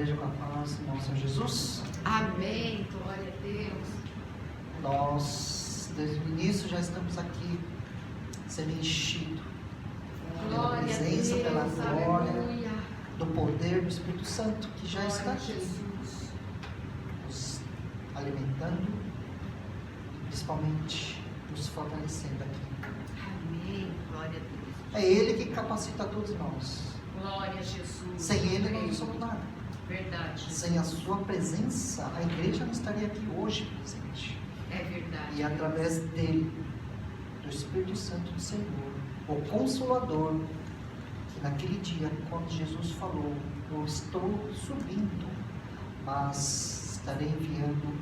igreja com a paz, irmão Senhor Jesus. Amém, glória a Deus. Nós, desde o início, já estamos aqui sendo enchidos pela Glória a presença, Deus, pela glória, aleluia. do poder do Espírito Santo, que já está Glória a aqui, Jesus. nos alimentando e principalmente nos fortalecendo aqui. Amém, glória a Deus. É Ele que capacita todos nós. Glória a Jesus. Sem Ele nós não somos nada. Verdade. Sem a sua presença, a igreja não estaria aqui hoje presente. É verdade. E através dele, do Espírito Santo do Senhor, o Consolador, que naquele dia, quando Jesus falou, eu estou subindo, mas estarei enviando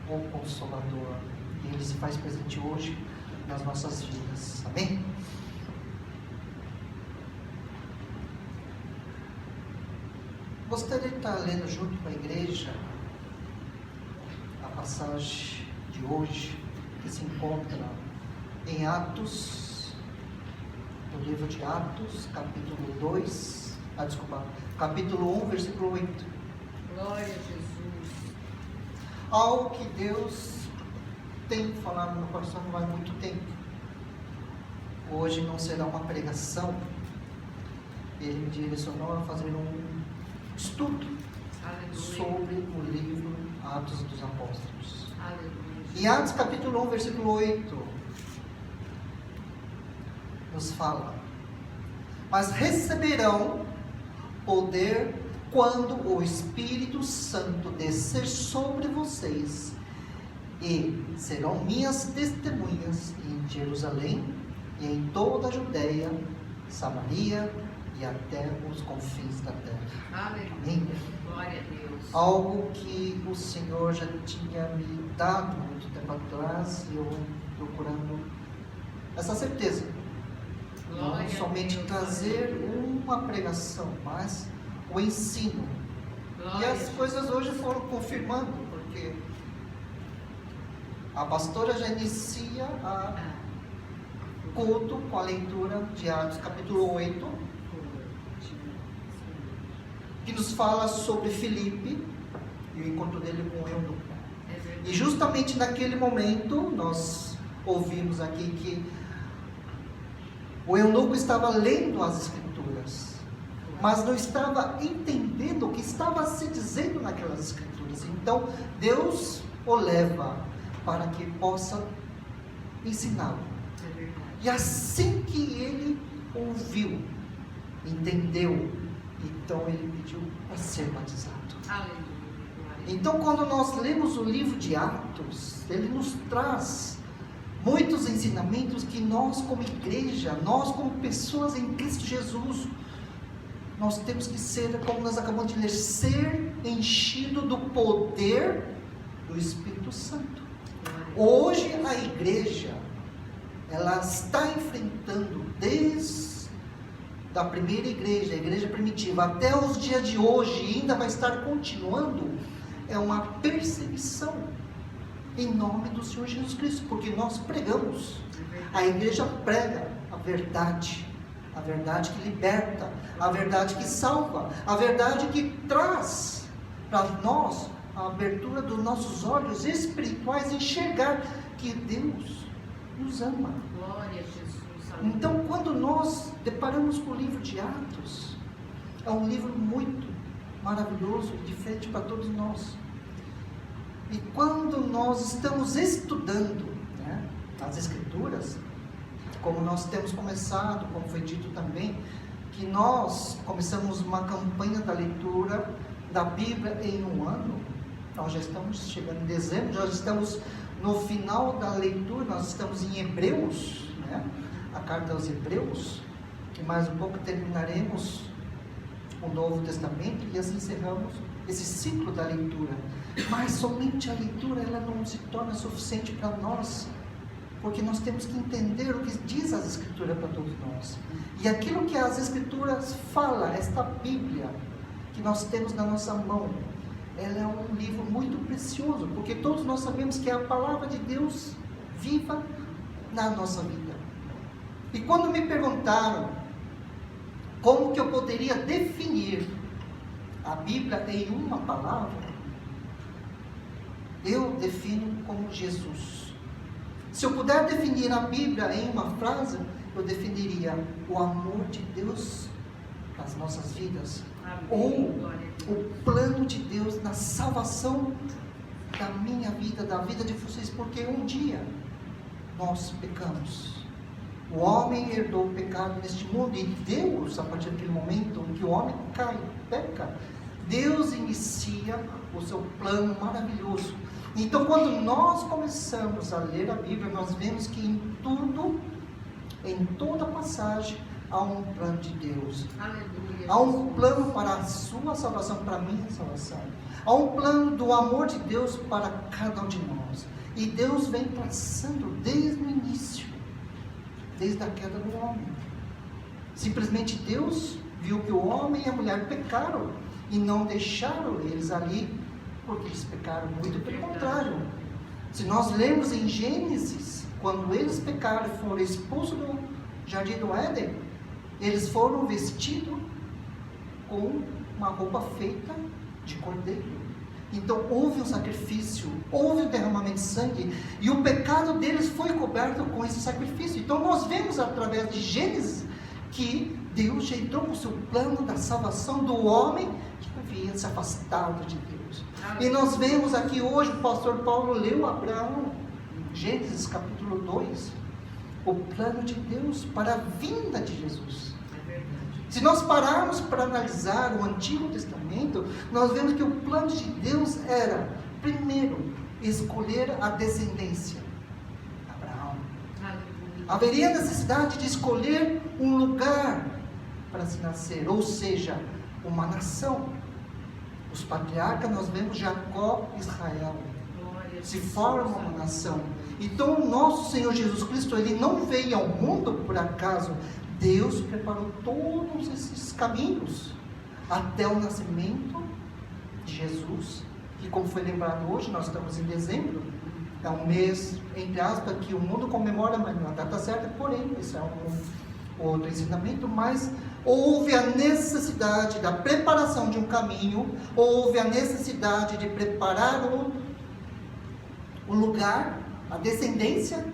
o Consolador. E ele se faz presente hoje nas nossas vidas. Amém? Gostaria de estar lendo junto com a igreja a passagem de hoje, que se encontra em Atos, no livro de Atos, capítulo 1, versículo 8. Glória a Jesus. Algo que Deus tem falado no meu coração não há muito tempo. Hoje não será uma pregação, Ele me direcionou a fazer um estudo Aleluia. sobre o livro Atos dos Apóstolos. Aleluia. Em Atos capítulo 1, versículo 8, nos fala: mas receberão poder quando o Espírito Santo descer sobre vocês, e serão minhas testemunhas em Jerusalém e em toda a Judéia, Samaria e até os confins da terra. Aleluia. Amém? Glória a Deus. Algo que o Senhor já tinha me dado muito tempo atrás, e eu procurando essa certeza. Glória Não a somente Deus. trazer uma pregação, mas o ensino. Glória E a as Deus. coisas hoje foram confirmando, porque a pastora já inicia o culto com a leitura de Atos capítulo 8, que nos fala sobre Filipe e o encontro dele com o eunuco. É verdade. E justamente naquele momento nós ouvimos aqui que o eunuco estava lendo as escrituras, mas não estava entendendo o que estava se dizendo naquelas escrituras. Então Deus o leva para que possa ensiná-lo. É verdade. E assim que ele ouviu, entendeu, então ele pediu para ser batizado. Aleluia. Glória a Então, quando nós lemos o livro de Atos, ele nos traz muitos ensinamentos que nós, como igreja, nós, como pessoas em Cristo Jesus, nós temos que ser, como nós acabamos de ler, ser enchido do poder do Espírito Santo. Hoje, a igreja, ela está enfrentando, desde a primeira igreja, a igreja primitiva, até os dias de hoje, e ainda vai estar continuando, é uma perseguição em nome do Senhor Jesus Cristo, porque nós pregamos, a igreja prega a verdade que liberta, a verdade que salva, a verdade que traz para nós a abertura dos nossos olhos espirituais, enxergar que Deus nos ama. Glória a Jesus. Aleluia. Então, quando nós deparamos com o livro de Atos, é um livro muito maravilhoso, diferente para todos nós. E quando nós estamos estudando, né, as Escrituras, como nós temos começado, como foi dito também, que nós começamos uma campanha da leitura da Bíblia em um ano. Nós já estamos chegando em dezembro, já estamos no final da leitura, nós estamos em Hebreus, né? A carta aos Hebreus, e mais um pouco terminaremos o Novo Testamento e assim encerramos esse ciclo da leitura. Mas somente a leitura, ela não se torna suficiente para nós, porque nós temos que entender o que diz as Escrituras para todos nós. E aquilo que as Escrituras falam, esta Bíblia que nós temos na nossa mão, ela é um livro muito precioso, porque todos nós sabemos que é a palavra de Deus viva na nossa vida. E quando me perguntaram como que eu poderia definir a Bíblia em uma palavra, eu defino como Jesus. Se eu puder definir a Bíblia em uma frase, eu definiria o amor de Deus nas nossas vidas, ou o plano de Deus na salvação da minha vida, da vida de vocês, porque um dia nós pecamos. O homem herdou o pecado neste mundo, e Deus, a partir daquele momento em que o homem cai, peca, Deus inicia o seu plano maravilhoso. Então, quando nós começamos a ler a Bíblia, nós vemos que em tudo, em toda passagem, há um plano de Deus. Aleluia. Há um plano para a sua salvação, para a minha salvação. Há um plano do amor de Deus para cada um de nós. E Deus vem traçando desde o início, desde a queda do homem. Simplesmente Deus viu que o homem e a mulher pecaram e não deixaram eles ali, porque eles pecaram muito, pelo contrário. Se nós lermos em Gênesis, quando eles pecaram e foram expulsos do Jardim do Éden, eles foram vestidos com uma roupa feita de cordeiro. Então houve um sacrifício, houve um derramamento de sangue, e o pecado deles foi coberto com esse sacrifício. Então nós vemos através de Gênesis que Deus já entrou com o seu plano da salvação do homem que havia se afastado de Deus. E nós vemos aqui hoje, o pastor Paulo leu Abraão, Gênesis capítulo 2, o plano de Deus para a vinda de Jesus. Se nós pararmos para analisar o Antigo Testamento, nós vemos que o plano de Deus era, primeiro, escolher a descendência, Abraão. Haveria necessidade de escolher um lugar para se nascer, ou seja, uma nação. Os patriarcas, nós vemos Jacó e Israel, se formam uma nação. Então o nosso Senhor Jesus Cristo, Ele não veio ao mundo por acaso. Deus preparou todos esses caminhos até o nascimento de Jesus, que, como foi lembrado hoje, nós estamos em dezembro, é um mês, entre aspas, que o mundo comemora, mas não é a data certa, porém, isso é um outro ensinamento, mas houve a necessidade da preparação de um caminho, houve a necessidade de preparar o lugar, a descendência,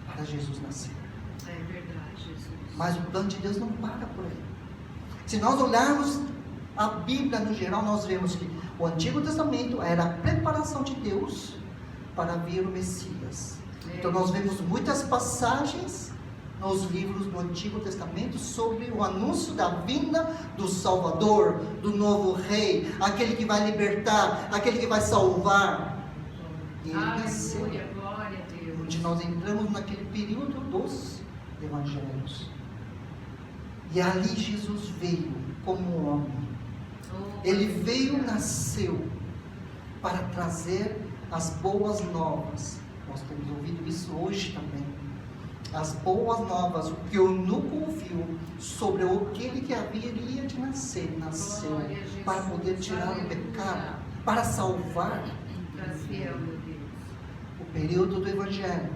para Jesus nascer. Mas o plano de Deus não para por aí. Se nós olharmos a Bíblia no geral, nós vemos que o Antigo Testamento era a preparação de Deus para vir o Messias. Então nós vemos muitas passagens nos livros do Antigo Testamento sobre o anúncio da vinda do Salvador, do novo Rei, aquele que vai libertar, aquele que vai salvar. E ele nasceu. Glória a Deus. Onde nós entramos naquele período dos Evangelhos. E ali Jesus veio como um homem. Ele veio, nasceu para trazer as boas novas. Nós temos ouvido isso hoje também. As boas novas, o que o eunuco ouviu sobre aquele que haveria de nascer, nasceu para poder tirar o pecado, para salvar o período do Evangelho.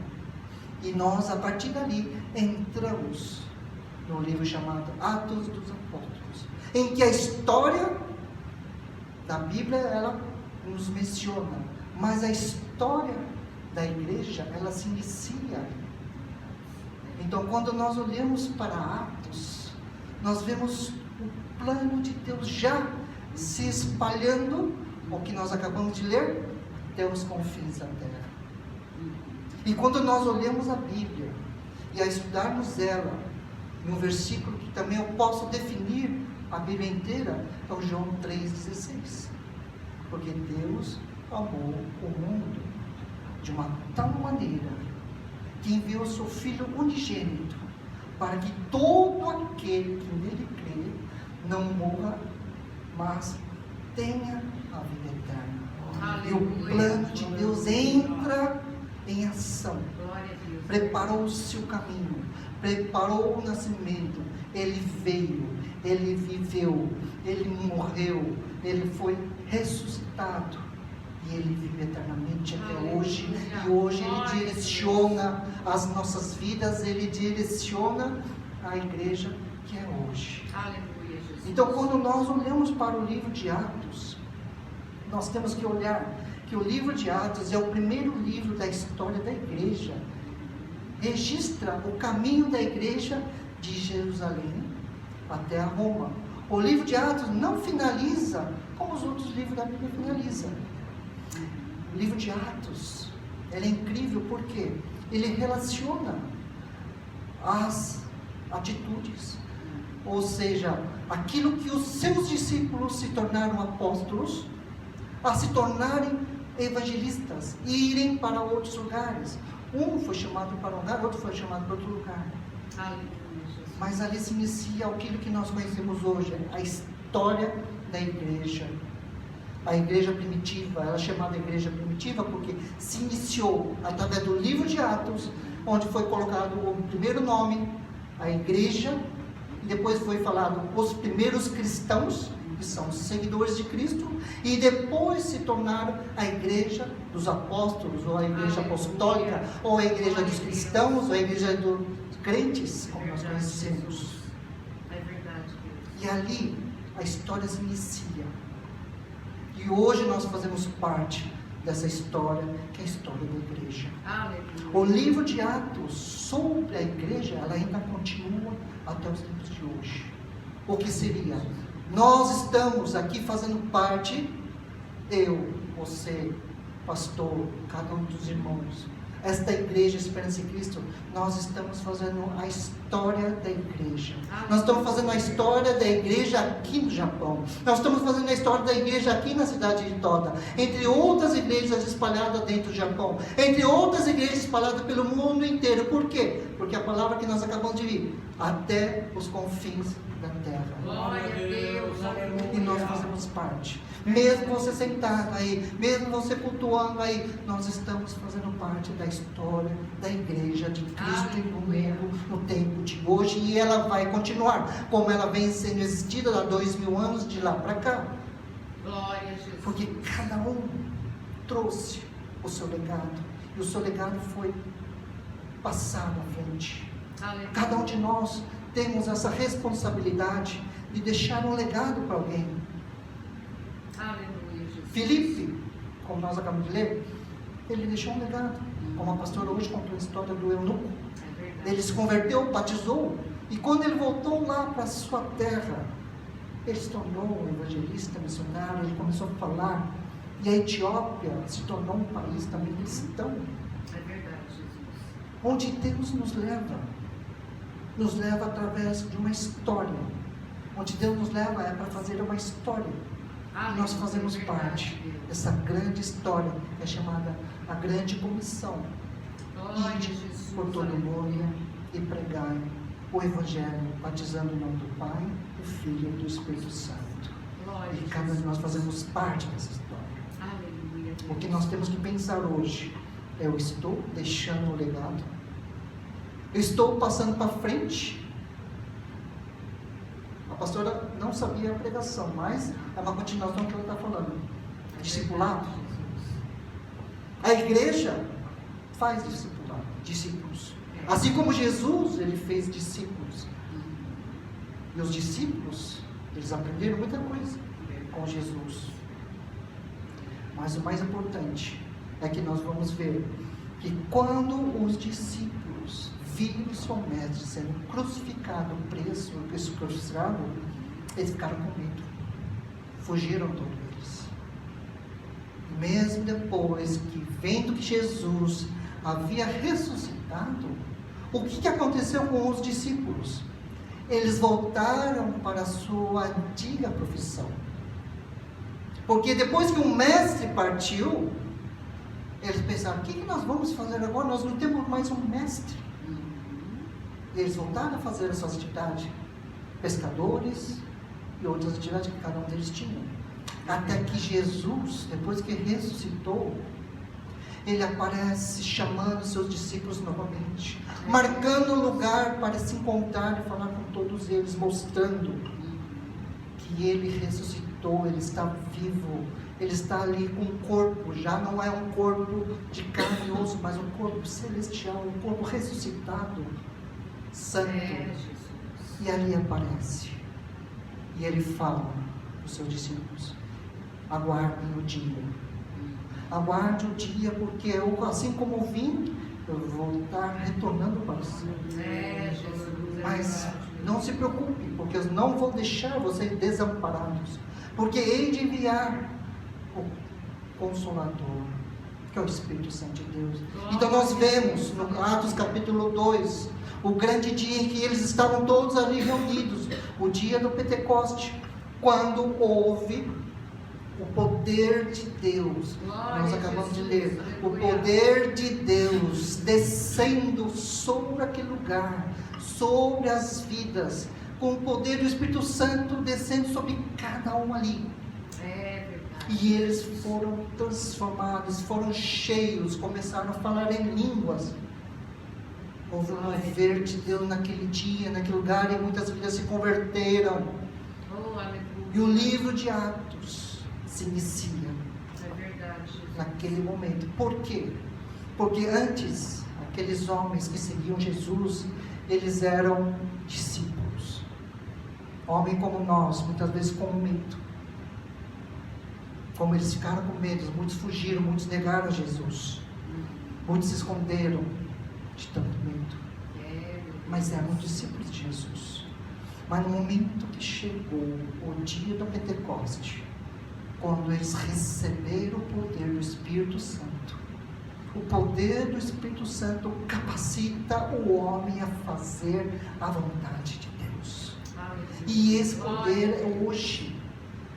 E nós, a partir dali, entramos no livro chamado Atos dos Apóstolos, em que a história da Bíblia, ela nos menciona, mas a história da igreja, ela se inicia. Então, quando nós olhamos para Atos, nós vemos o plano de Deus já se espalhando, o que nós acabamos de ler, até os confins da terra. E quando nós olhamos a Bíblia e a estudarmos ela, em um versículo que também eu posso definir a Bíblia inteira, é o João 3,16. Porque Deus amou o mundo de uma tal maneira que enviou seu Filho unigênito, para que todo aquele que nele crê não morra, mas tenha a vida eterna. E o plano de Deus entra em ação. Preparou o seu caminho, preparou o nascimento. Ele veio, ele viveu, ele morreu, ele foi ressuscitado e ele vive eternamente até hoje. E hoje ele direciona as nossas vidas, ele direciona a igreja que é hoje. Então, quando nós olhamos para o livro de Atos, nós temos que olhar que o livro de Atos é o primeiro livro da história da igreja. Registra o caminho da igreja de Jerusalém até a Roma. O livro de Atos não finaliza como os outros livros da Bíblia finalizam. O livro de Atos, ele é incrível porque ele relaciona as atitudes, ou seja, aquilo que os seus discípulos se tornaram apóstolos, a se tornarem evangelistas e irem para outros lugares. Um foi chamado para um lugar, outro foi chamado para outro lugar. Mas ali se inicia aquilo que nós conhecemos hoje, a história da igreja. A igreja primitiva, ela é chamada igreja primitiva porque se iniciou através do livro de Atos, onde foi colocado o primeiro nome, a igreja, e depois foi falado os primeiros cristãos, que são os seguidores de Cristo, e depois se tornaram a igreja dos apóstolos, ou a igreja apostólica, ou a igreja dos cristãos, ou a igreja dos crentes, como nós conhecemos. É verdade, Deus. E ali a história se inicia. E hoje nós fazemos parte dessa história, que é a história da igreja. Aleluia. O livro de Atos sobre a igreja, ela ainda continua até os tempos de hoje. O que seria? Nós estamos aqui fazendo parte, eu, você, pastor, cada um dos irmãos, esta igreja Esperança em Cristo, nós estamos fazendo a história da igreja. Nós estamos fazendo a história da igreja aqui no Japão. Nós estamos fazendo a história da igreja aqui na cidade de Toda, entre outras igrejas espalhadas dentro do Japão, entre outras igrejas espalhadas pelo mundo inteiro. Por quê? Porque a palavra que nós acabamos de ler, até os confins da terra. Glória a Deus, aleluia. E nós fazemos parte. Mesmo você sentado aí, mesmo você cultuando aí, nós estamos fazendo parte da história da igreja de Cristo no mundo, no tempo de hoje, e ela vai continuar, como ela vem sendo existida há 2000 anos de lá para cá. Glória a Jesus. Porque cada um trouxe o seu legado, e o seu legado foi passado à frente. Aleluia. Cada um de nós temos essa responsabilidade de deixar um legado para alguém. Aleluia, Jesus. Filipe, como nós acabamos de ler, ele deixou um legado. Como a pastora hoje contou a história do eunuco. É verdade. Ele se converteu, batizou, e quando ele voltou lá para a sua terra, ele se tornou um evangelista, missionário, ele começou a falar, e a Etiópia se tornou um país também cristão, É verdade, Jesus. onde Deus nos leva através de uma história, onde Deus nos leva é para fazer uma história, e nós fazemos parte dessa grande história, que é chamada a Grande Comissão. Glória a Ide Jesus. por todo o mundo e pregai o Evangelho, batizando em nome do Pai, do Filho e do Espírito Santo. Glória E a cada um de Jesus. nós fazemos parte dessa história. Aleluia. O que nós temos que pensar hoje é: eu estou deixando um legado? Eu estou passando para frente? A pastora não sabia a pregação, mas é uma continuação que ela está falando. Discipulado. A igreja faz discípulos. Assim como Jesus, ele fez discípulos. E os discípulos, eles aprenderam muita coisa com Jesus. Mas o mais importante é que nós vamos ver que quando os discípulos viram o seu mestre sendo crucificado, preso, escravizado, eles ficaram com medo. Fugiram todos eles. Mesmo depois que, vendo que Jesus havia ressuscitado, o que aconteceu com os discípulos? Eles voltaram para a sua antiga profissão. Porque depois que o mestre partiu, eles pensaram: o que nós vamos fazer agora? Nós não temos mais um mestre. Eles voltaram a fazer as suas atividades, pescadores e outras atividades que cada um deles tinha. Até que Jesus, depois que ressuscitou, ele aparece chamando seus discípulos novamente, marcando um lugar para se encontrar e falar com todos eles, mostrando que ele ressuscitou, ele está vivo, ele está ali com um corpo, já não é um corpo de carne e osso, mas um corpo celestial, um corpo ressuscitado, santo. E ali aparece, e ele fala aos seus discípulos: Aguardem o dia. Aguarde o dia, porque eu, assim como vim, eu vou estar retornando para o céu. Jesus. Mas não se preocupe, porque eu não vou deixar vocês desamparados. Porque hei de enviar o Consolador, que é o Espírito Santo de Deus. Então nós vemos no Atos capítulo 2, o grande dia em que eles estavam todos ali reunidos, o dia do Pentecoste, quando houve o poder de Deus. Nós acabamos de ler, o poder de Deus descendo sobre aquele lugar, sobre as vidas, com o poder do Espírito Santo descendo sobre cada um ali. E eles foram transformados, foram cheios, começaram a falar em línguas. Houve um mover de Deus naquele dia, naquele lugar, e muitas vidas se converteram. E o livro de Atos se inicia naquele momento. Por quê? Porque antes, aqueles homens que seguiam Jesus, eles eram discípulos. Homem como nós, muitas vezes com medo. Como eles ficaram com medo, muitos fugiram, muitos negaram a Jesus. Muitos se esconderam de tanto medo. Mas eram discípulos de Jesus. Mas no momento que chegou o dia do Pentecoste, quando eles receberam o poder do Espírito Santo, o poder do Espírito Santo capacita o homem a fazer a vontade de Deus. E esse poder hoje,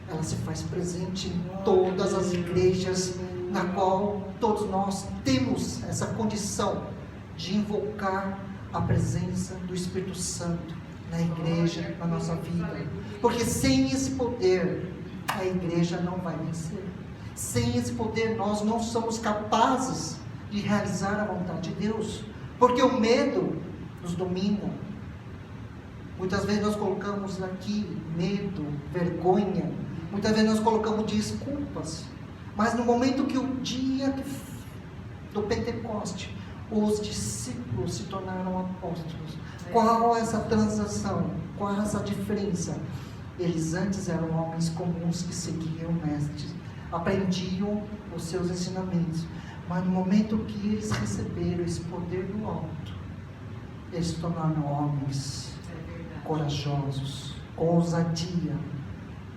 ela se faz presente em todas as igrejas, na qual todos nós temos essa condição de invocar a presença do Espírito Santo na igreja, na nossa vida. Porque sem esse poder, a igreja não vai vencer. Sem esse poder, nós não somos capazes de realizar a vontade de Deus. Porque o medo nos domina. Muitas vezes nós colocamos aqui medo, vergonha. Muitas vezes nós colocamos desculpas. Mas no momento que o dia do Pentecoste, os discípulos se tornaram apóstolos. Qual é essa transação? Qual é essa diferença? Eles antes eram homens comuns que seguiam mestres, aprendiam os seus ensinamentos. Mas no momento que eles receberam esse poder do alto, eles se tornaram homens corajosos, com ousadia,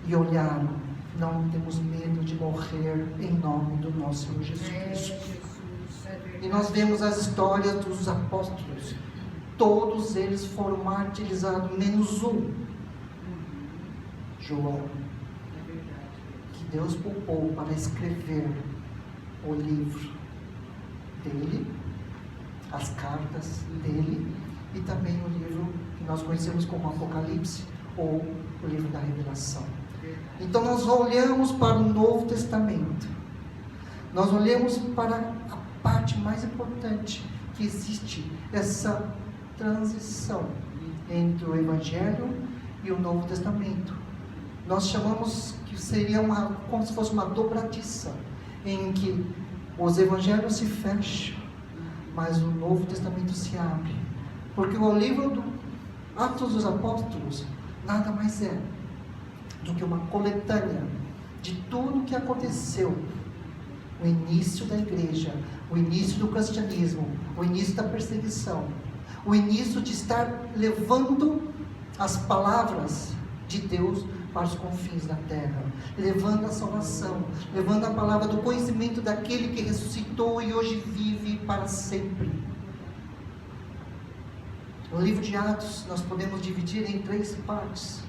e olharam: não temos medo de morrer em nome do nosso Senhor Jesus Cristo. E nós vemos as histórias dos apóstolos. Todos eles foram martirizados, menos um, João, que Deus poupou para escrever o livro dele, as cartas dele, e também o livro que nós conhecemos como Apocalipse, ou o livro da Revelação. Então nós olhamos para o Novo Testamento, nós olhamos para a parte mais importante que existe, essa transição entre o Evangelho e o Novo Testamento. Nós chamamos que seria como se fosse uma dobradiça, em que os Evangelhos se fecham, mas o Novo Testamento se abre. Porque o livro do Atos dos Apóstolos nada mais é do que uma coletânea de tudo o que aconteceu, o início da igreja, o início do cristianismo, o início da perseguição, o início de estar levando as palavras de Deus para os confins da terra, levando a salvação, levando a palavra do conhecimento daquele que ressuscitou e hoje vive para sempre. O livro de Atos nós podemos dividir em 3 partes.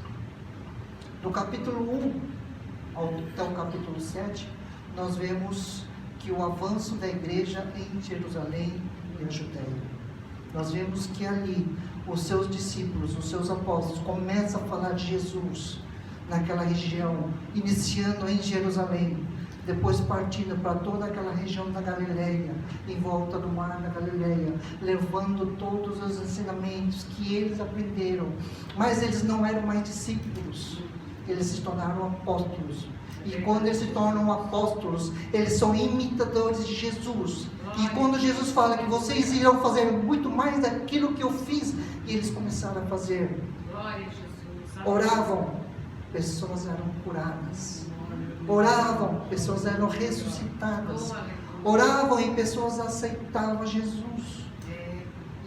Do capítulo 1 até o capítulo 7, nós vemos que o avanço da igreja em Jerusalém e a Judéia. Nós vemos que ali os seus discípulos, os seus apóstolos começam a falar de Jesus naquela região, iniciando em Jerusalém, depois partindo para toda aquela região da Galileia, em volta do mar da Galileia, levando todos os ensinamentos que eles aprenderam. Mas eles não eram mais discípulos, eles se tornaram apóstolos. E quando eles se tornam apóstolos, eles são imitadores de Jesus. E quando Jesus fala que vocês irão fazer muito mais daquilo que eu fiz, e eles começaram a fazer. Oravam, pessoas eram curadas, Oravam, pessoas eram ressuscitadas. Oravam e pessoas aceitavam Jesus.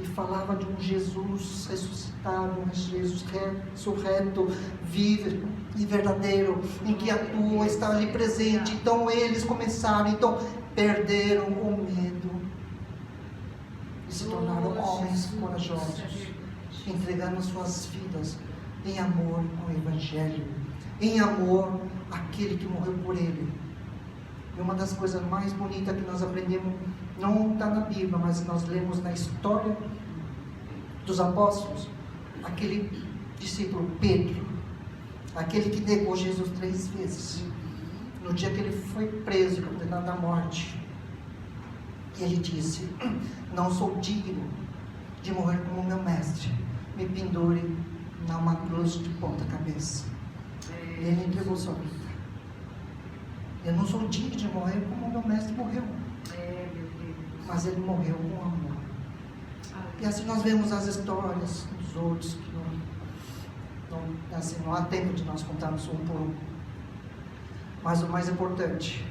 E falava de um Jesus ressuscitado, um Jesus ressurreto, vivo e verdadeiro, em que atua, está ali presente. Então eles começaram, perderam o medo e se tornaram homens corajosos, entregando suas vidas em amor ao Evangelho, em amor àquele que morreu por ele. E uma das coisas mais bonitas que nós aprendemos, não está na Bíblia, mas nós lemos na história dos apóstolos, aquele discípulo Pedro, aquele que negou Jesus 3 vezes, no dia que ele foi preso, condenado à morte, ele disse: não sou digno de morrer como meu mestre, me pendure numa cruz de ponta cabeça. E ele entregou sua vida. Eu não sou digno de morrer como meu mestre morreu, mas ele morreu com amor. E assim nós vemos as histórias dos outros, que não há tempo de nós contarmos um por um. Mas o mais importante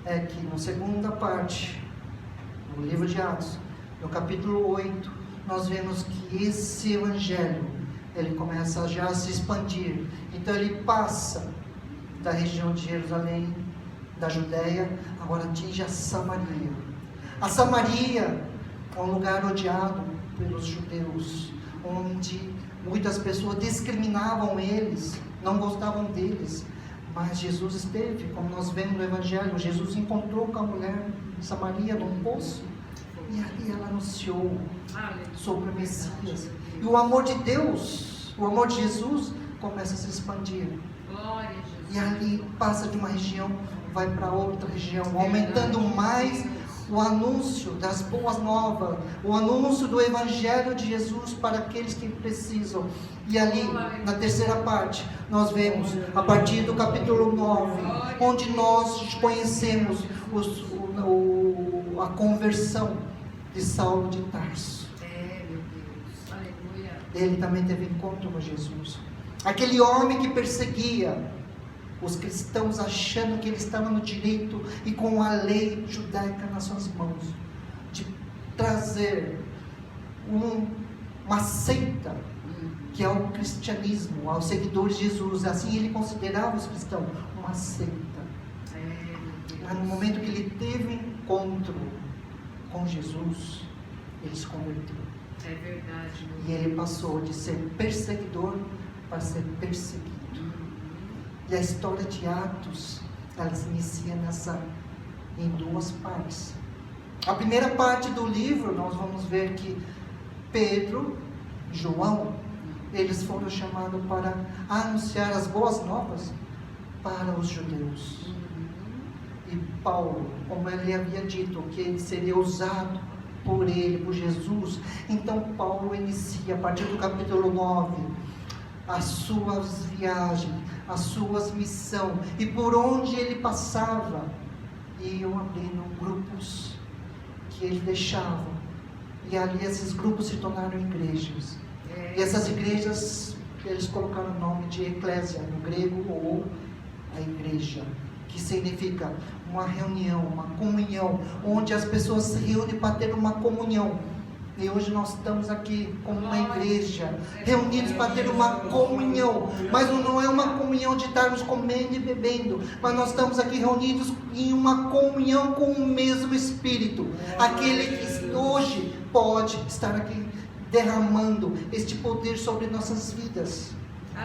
é que na segunda parte, no livro de Atos, no capítulo 8, nós vemos que esse evangelho, ele começa já a se expandir. Então ele passa da região de Jerusalém, da Judéia, agora atinge a Samaria. A Samaria é um lugar odiado pelos judeus, onde muitas pessoas discriminavam eles, não gostavam deles. Mas Jesus esteve, como nós vemos no Evangelho, Jesus encontrou com a mulher de Samaria num poço, e ali ela anunciou sobre o Messias. E o amor de Deus, o amor de Jesus, começa a se expandir. E ali passa de uma região, vai para outra região, aumentando mais o anúncio das boas novas, o anúncio do Evangelho de Jesus para aqueles que precisam. E ali, na terceira parte, nós vemos, a partir do capítulo 9, onde nós conhecemos a conversão de Saulo de Tarso. Ele também teve encontro com Jesus. Aquele homem que perseguia os cristãos, achando que ele estava no direito e com a lei judaica nas suas mãos, de trazer uma seita, que é o cristianismo, aos seguidores de Jesus. Assim ele considerava os cristãos uma seita. Mas no momento que ele teve encontro com Jesus, ele se converteu. É verdade. E ele passou de ser perseguidor para ser perseguido. E a história de Atos, ela se inicia em 2 partes. A primeira parte do livro, nós vamos ver que Pedro, João, eles foram chamados para anunciar as boas novas para os judeus. E Paulo, como ele havia dito, que ele seria usado por ele, por Jesus, então Paulo inicia, a partir do capítulo 9, as suas viagens, as suas missões, e por onde ele passava, iam abrindo grupos que ele deixava, e ali esses grupos se tornaram igrejas. E essas igrejas, eles colocaram o nome de eclésia, no grego, ou a igreja, que significa uma reunião, uma comunhão, onde as pessoas se reúnem para ter uma comunhão. E hoje nós estamos aqui como uma igreja, reunidos para ter uma comunhão. Mas não é uma comunhão de estarmos comendo e bebendo, mas nós estamos aqui reunidos em uma comunhão com o mesmo Espírito. Aquele que hoje pode estar aqui derramando este poder sobre nossas vidas.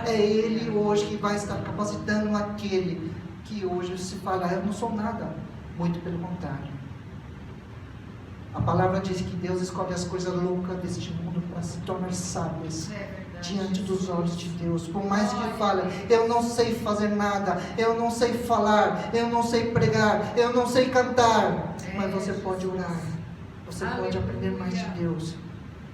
É Ele hoje que vai estar capacitando aquele que hoje se fala: eu não sou nada. Muito pelo contrário. A palavra diz que Deus escolhe as coisas loucas deste mundo para se tornar sábias diante dos olhos de Deus. Por mais que fale: eu não sei fazer nada, eu não sei falar, eu não sei pregar, eu não sei cantar, mas você pode orar, você pode aprender mais de Deus.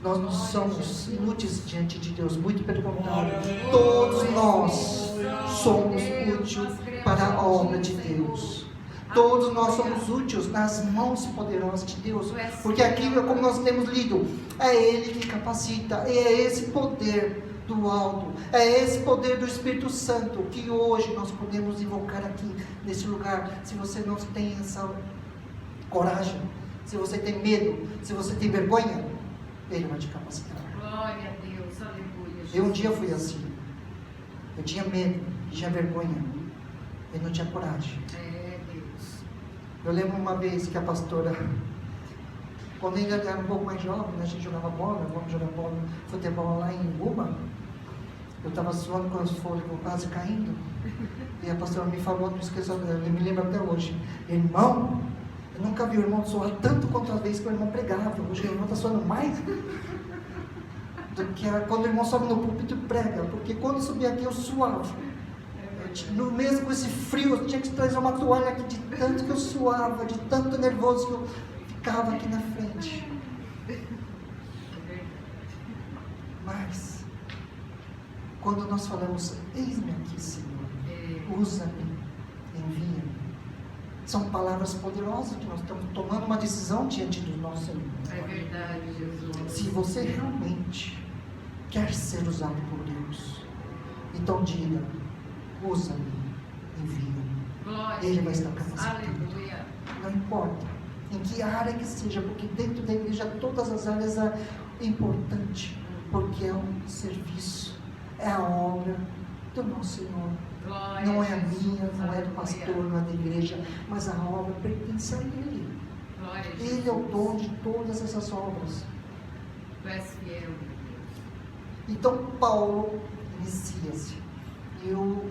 Nós não somos inúteis diante de Deus, muito pelo contrário, todos nós somos úteis para a obra de Deus. Todos nós somos úteis nas mãos poderosas de Deus, porque aquilo, como nós temos lido, é Ele que capacita, e é esse poder do alto. É esse poder do Espírito Santo que hoje nós podemos invocar aqui nesse lugar. Se você não tem essa coragem, se você tem medo, se você tem vergonha, Ele vai te capacitar. Glória a Deus, aleluia. Eu um dia fui assim. Eu tinha medo, tinha vergonha. Eu não tinha coragem. É, Deus. Eu lembro uma vez que a pastora, quando ainda era um pouco mais jovem, né, a gente jogava bola, vamos jogar bola, futebol lá em Uba. Eu estava suando com os fôlegos quase caindo. E a pastora me falou, não esqueça, eu me lembro até hoje: irmão, eu nunca vi o irmão suar tanto quanto a vez que o irmão pregava. Hoje o irmão está suando mais do que quando o irmão sobe no púlpito e prega. Porque quando eu subia aqui eu suava. No mesmo com esse frio, eu tinha que trazer uma toalha aqui de tanto que eu suava, de tanto nervoso que eu ficava aqui na frente. Mas, quando nós falamos, eis-me aqui, Senhor, usa-me, envia-me, são palavras poderosas que nós estamos tomando uma decisão diante do nosso Senhor. É verdade, Jesus. Se você realmente quer ser usado por Deus, então diga, usa-me, envia-me. Glória. Ele vai estar capacitado. Aleluia. Não importa em que área que seja, porque dentro da igreja todas as áreas é importante, porque é um serviço, é a obra do nosso Senhor. Glória. Não é a Jesus. minha, não é do Aleluia. pastor, não é da igreja, mas a obra pertence a Ele. Glória a Ele é o Jesus. dono de todas essas obras. Tu és fiel, meu Deus. Então Paulo inicia-se. E o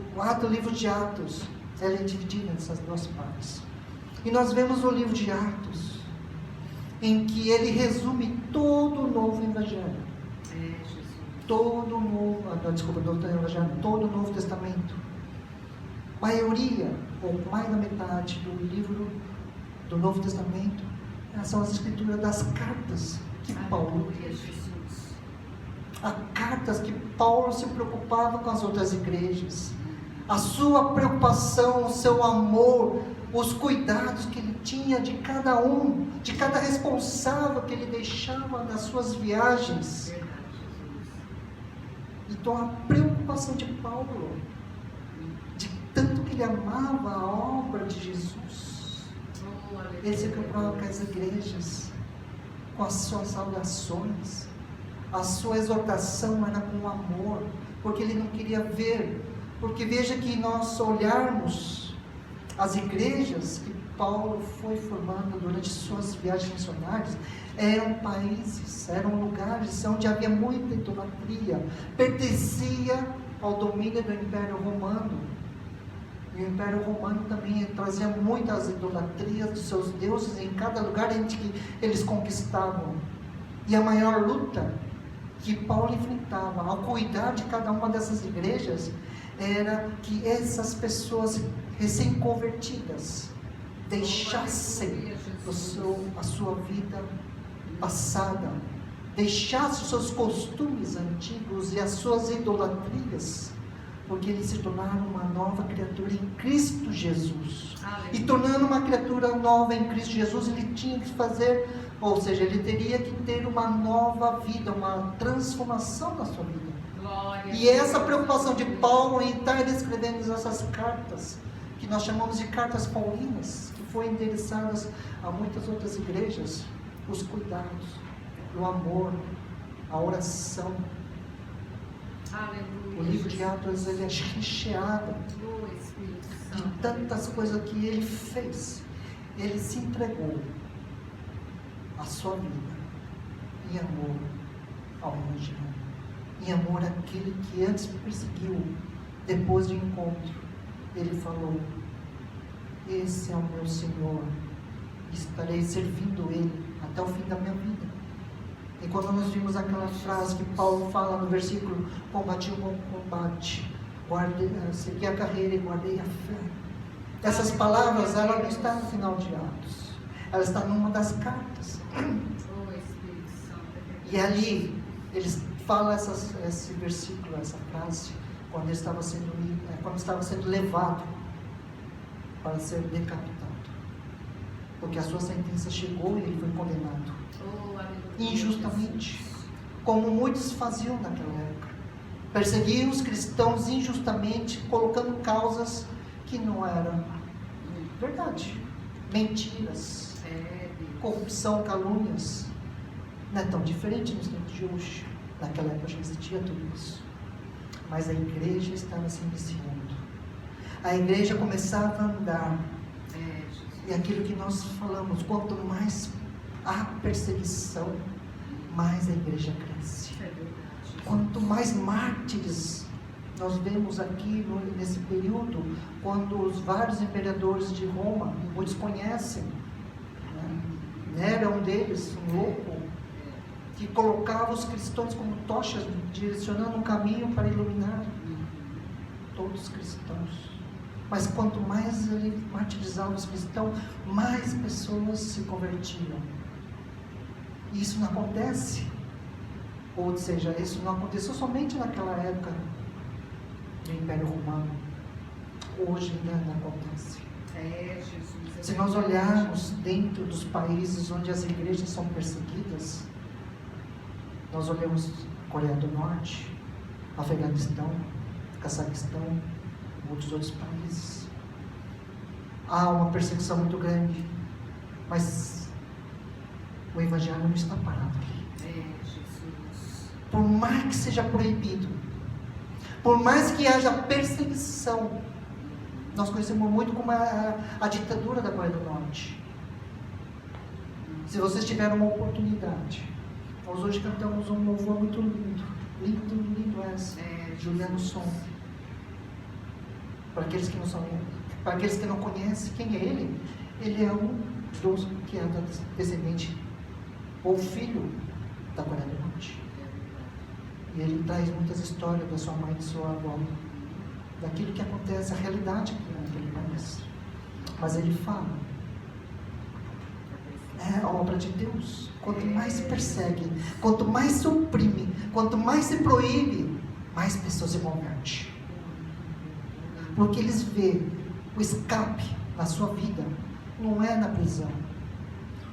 livro de Atos, ela é dividida nessas duas partes. E nós vemos o livro de Atos, em que ele resume todo o novo evangelho. É, Jesus. Todo o novo evangelho, todo o Novo Testamento. Maioria, ou mais da metade do livro do Novo Testamento, são as escrituras das cartas que Paulo Aleluia, escreveu. Jesus. As cartas que Paulo se preocupava com as outras igrejas, a sua preocupação, o seu amor, os cuidados que ele tinha de cada um, de cada responsável que ele deixava nas suas viagens. Verdade, Jesus. Então a preocupação de Paulo, de tanto que ele amava a obra de Jesus, Oh, aleluia. ele se preocupava com as igrejas, com as suas saudações, a sua exortação era com amor, porque ele não queria ver, porque veja que nós olharmos as igrejas que Paulo foi formando durante suas viagens missionárias, eram países, eram lugares onde havia muita idolatria, pertencia ao domínio do Império Romano. E o Império Romano também trazia muitas idolatrias dos seus deuses em cada lugar em que eles conquistavam. E a maior luta que Paulo enfrentava ao cuidar de cada uma dessas igrejas era que essas pessoas recém-convertidas deixassem a sua vida passada, deixassem os seus costumes antigos e as suas idolatrias, porque eles se tornaram uma nova criatura em Cristo Jesus. E tornando uma criatura nova em Cristo Jesus, ele tinha que fazer, ou seja, ele teria que ter uma nova vida, uma transformação na sua vida. Glória. E essa preocupação de Paulo em estar escrevendo essas cartas, que nós chamamos de cartas paulinas, que foram endereçadas a muitas outras igrejas, os cuidados, o amor, a oração. Aleluia. O livro de Atos, ele é recheado Oh, Espírito de Santo. tantas coisas que ele fez. Ele se entregou a sua vida em amor ao Evangelho, em amor àquele que antes me perseguiu. Depois do encontro, ele falou: esse é o meu Senhor, estarei servindo Ele até o fim da minha vida. E quando nós vimos aquela frase que Paulo fala no versículo: combati o bom combate, segui a carreira e guardei a fé. Essas palavras, ela não está no final de Atos, ela está numa das cartas. Oh, Espírito Santo. E ali, eles falam esse versículo, essa frase, quando estava sendo levado para ser decapitado. Porque a sua sentença chegou e ele foi condenado. Oh, aleluia. Injustamente. Como muitos faziam naquela época. Perseguiam os cristãos injustamente, colocando causas que não eram verdade. Mentiras, corrupção, calúnias. Não é tão diferente nos tempos de hoje. Naquela época já existia tudo isso. Mas a igreja estava se iniciando. A igreja começava a andar. E aquilo que nós falamos, quanto mais há perseguição, mais a igreja cresce. Quanto mais mártires nós vemos aqui nesse período, quando os vários imperadores de Roma, muitos conhecem, né? Nero é um deles, um louco, que colocava os cristãos como tochas, direcionando um caminho para iluminar todos os cristãos. Mas quanto mais ele martirizava os cristãos, mais pessoas se convertiam. E isso não acontece. Ou seja, isso não aconteceu somente naquela época do Império Romano. Hoje ainda não acontece. Se nós olharmos dentro dos países onde as igrejas são perseguidas, nós olhamos Coreia do Norte, Afeganistão, Cazaquistão, muitos outros países. Há uma perseguição muito grande, mas o Evangelho não está parado aqui. Por mais que seja proibido, por mais que haja perseguição, nós conhecemos muito como a ditadura da Coreia do Norte. Se vocês tiverem uma oportunidade, nós hoje cantamos um louvor muito lindo, lindo essa, Juliano Som. Para aqueles que não conhecem quem é ele, ele é um dos que é descendente ou filho da Coreia do Norte. E ele traz muitas histórias da sua mãe e de sua avó, daquilo que acontece, a realidade que ele conhece. Mas ele fala, é a obra de Deus. Quanto mais se persegue, quanto mais se oprime, quanto mais se proíbe, mais pessoas se convertem. Porque eles veem o escape na sua vida, não é na prisão.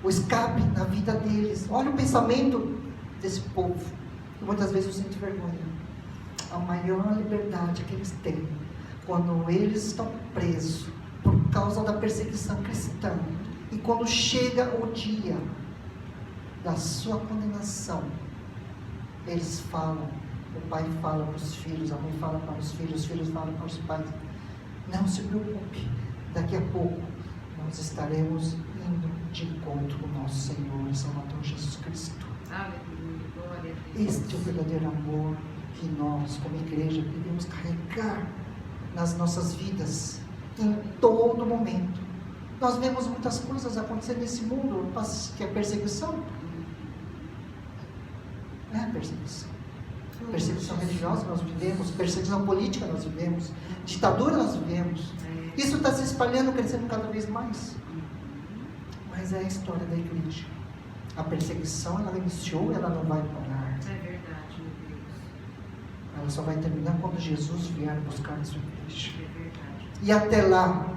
O escape na vida deles. Olha o pensamento desse povo. E muitas vezes eu sinto vergonha. A maior liberdade que eles têm, quando eles estão presos por causa da perseguição cristã, e quando chega o dia da sua condenação, eles falam, o pai fala para os filhos, a mãe fala para os filhos falam para os pais: não se preocupe, daqui a pouco nós estaremos indo de encontro com o nosso Senhor e Salvador Jesus Cristo. Aleluia, glória a Deus. Este é o verdadeiro amor que nós, como igreja, devemos carregar nas nossas vidas, em todo momento. Nós vemos muitas coisas acontecendo nesse mundo, que é perseguição. É perseguição. Perseguição religiosa nós vivemos, perseguição política nós vivemos, ditadura nós vivemos. Isso está se espalhando, crescendo cada vez mais. Mas é a história da igreja. A perseguição, ela iniciou e ela não vai parar. É verdade, meu Deus. Ela só vai terminar quando Jesus vier buscar a sua igreja. É verdade. E até lá,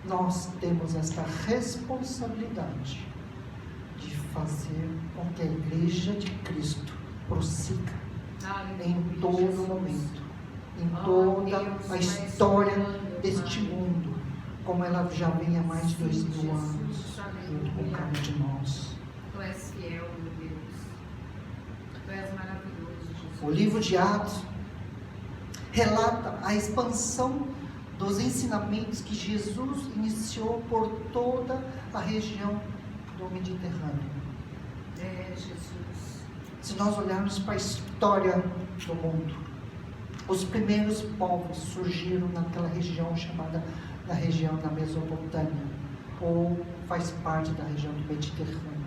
nós temos esta responsabilidade de fazer com que a igreja de Cristo prossiga em todo momento, em toda a história deste mundo, como ela já vem há mais de 2000 anos, junto com cada um de nós. Tu és fiel, meu Deus. Tu és maravilhoso, Jesus. O livro de Atos relata a expansão dos ensinamentos que Jesus iniciou por toda a região do Mediterrâneo. Jesus. Se nós olharmos para a história do mundo, os primeiros povos surgiram naquela região chamada da região da Mesopotâmia, ou faz parte da região do Mediterrâneo,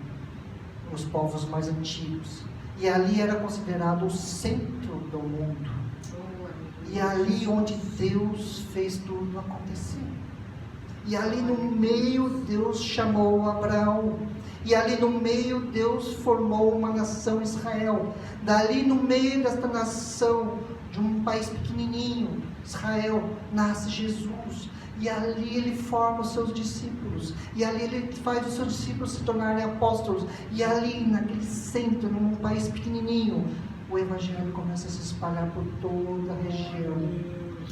os povos mais antigos. E ali era considerado o centro do mundo. E ali onde Deus fez tudo acontecer. E ali no meio Deus chamou Abraão. E ali no meio Deus formou uma nação, Israel. Dali no meio desta nação, de um país pequenininho, Israel, nasce Jesus. E ali ele forma os seus discípulos. E ali ele faz os seus discípulos se tornarem apóstolos. E ali naquele centro, num país pequenininho, o Evangelho começa a se espalhar por toda a região.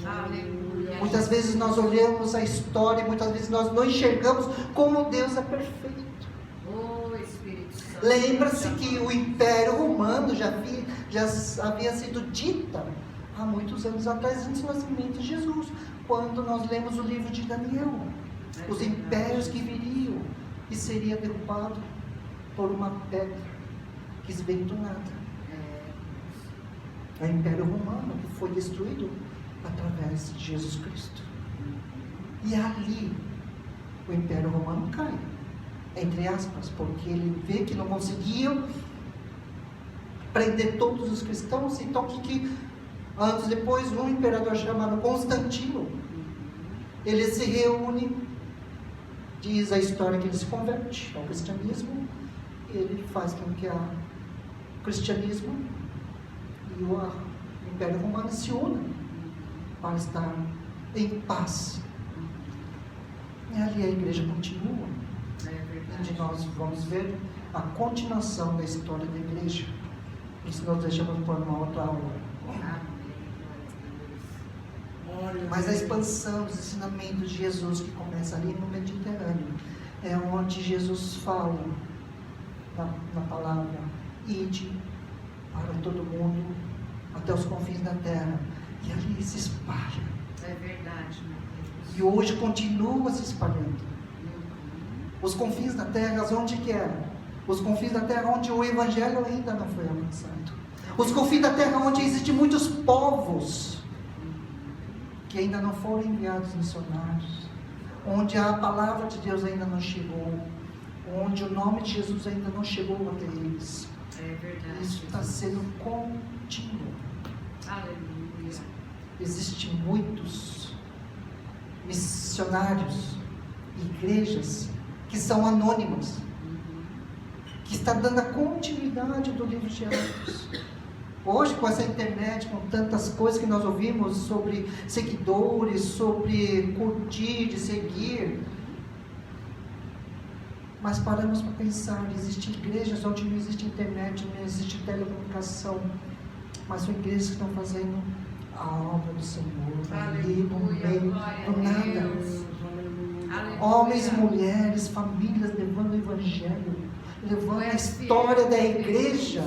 Aleluia. Muitas vezes nós olhamos a história, muitas vezes nós não enxergamos como Deus é perfeito. Oh, Espírito Santo. Lembra-se que o Império Romano já havia sido dita há muitos anos atrás, antes do nascimento de Jesus, quando nós lemos o livro de Daniel. Os impérios que viriam e seria derrubado por uma pedra que se veio do nada. É o Império Romano que foi destruído através de Jesus Cristo. E ali o Império Romano cai, entre aspas, porque ele vê que não conseguiam prender todos os cristãos. Então anos depois, um imperador chamado Constantino, ele se reúne, diz a história que ele se converte ao cristianismo, ele faz com que o cristianismo e o Império Romano se unam para estar em paz. E ali a igreja continua. Onde nós vamos ver a continuação da história da igreja. Isso nós deixamos para uma outra aula. Mas a expansão dos ensinamentos de Jesus, que começa ali no Mediterrâneo, é onde Jesus fala na palavra: ide para todo mundo, até os confins da terra. E ali se espalha. É verdade, meu Deus. E hoje continua se espalhando. Os confins da terra, onde que era? Os confins da terra onde o Evangelho ainda não foi alcançado. Os confins da terra onde existem muitos povos que ainda não foram enviados missionários, onde a palavra de Deus ainda não chegou, onde o nome de Jesus ainda não chegou até eles. É verdade. Isso está sendo contínuo. Aleluia. Existem muitos missionários, igrejas que são anônimas, que está dando a continuidade do livro de Atos. Hoje, com essa internet, com tantas coisas que nós ouvimos sobre seguidores, sobre curtir, de seguir, mas paramos para pensar: existem igrejas onde não existe internet, não existe telecomunicação, mas são igrejas que estão fazendo a obra do Senhor, ali no meio do nada. Homens, mulheres, famílias levando o Evangelho, levando a história da igreja,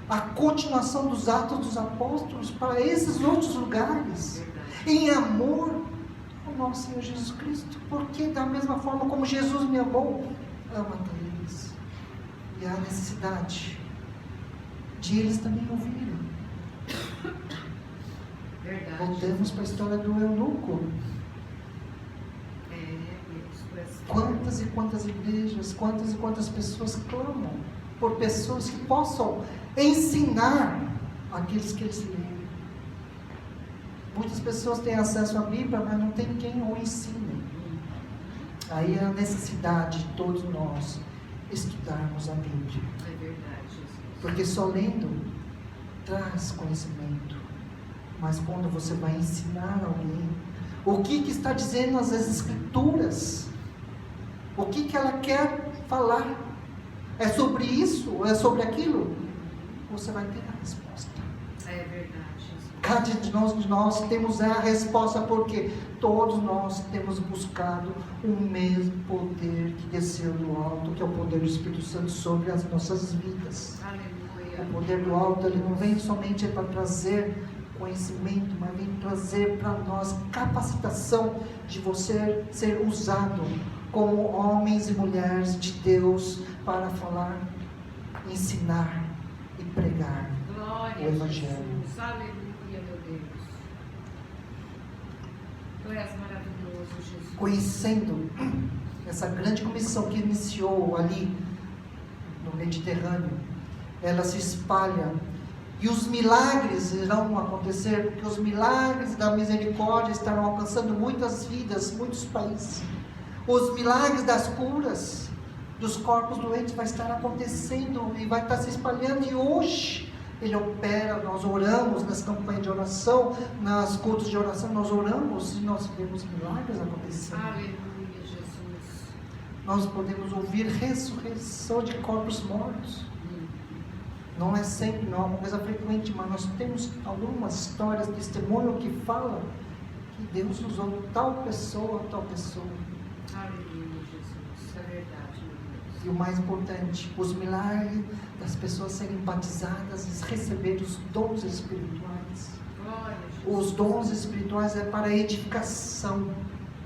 a continuação dos Atos dos Apóstolos para esses outros lugares, em amor ao nosso Senhor Jesus Cristo, porque da mesma forma como Jesus me amou, ama eles. E há necessidade de eles também ouvirem. Voltemos para a história do eunuco. Quantas e quantas igrejas, quantas e quantas pessoas clamam por pessoas que possam ensinar aqueles que eles leem. Muitas pessoas têm acesso à Bíblia, mas não tem quem o ensine. Aí é a necessidade de todos nós estudarmos a Bíblia. É verdade, Jesus. Porque só lendo traz conhecimento. Mas quando você vai ensinar alguém, o que está dizendo as Escrituras? O que ela quer falar? É sobre isso? Ou é sobre aquilo? Você vai ter a resposta. É verdade, Jesus. Cada de nós temos a resposta, porque todos nós temos buscado o mesmo poder que desceu do alto, que é o poder do Espírito Santo sobre as nossas vidas. Aleluia. O poder do alto, ele não vem somente para trazer conhecimento, mas vem trazer para nós capacitação de você ser usado como homens e mulheres de Deus para falar, ensinar e pregar Glória o Evangelho. a Jesus. Aleluia, meu Deus. Tu és maravilhoso, Jesus. Conhecendo essa grande comissão que iniciou ali no Mediterrâneo, ela se espalha. E os milagres irão acontecer, porque os milagres da misericórdia estarão alcançando muitas vidas, muitos países. Os milagres das curas dos corpos doentes vai estar acontecendo e vai estar se espalhando. E hoje Ele opera, nós oramos nas campanhas de oração, nas cultos de oração, nós oramos e nós vemos milagres acontecendo. Aleluia, Jesus. Nós podemos ouvir ressurreição de corpos mortos. Não é sempre, não é uma coisa frequente, mas nós temos algumas histórias, testemunho que fala que Deus usou tal pessoa. Aleluia, Jesus. Isso é verdade, meu Deus. E o mais importante, os milagres das pessoas serem batizadas e receberem os dons espirituais. Glória a Jesus. Os dons espirituais é para a edificação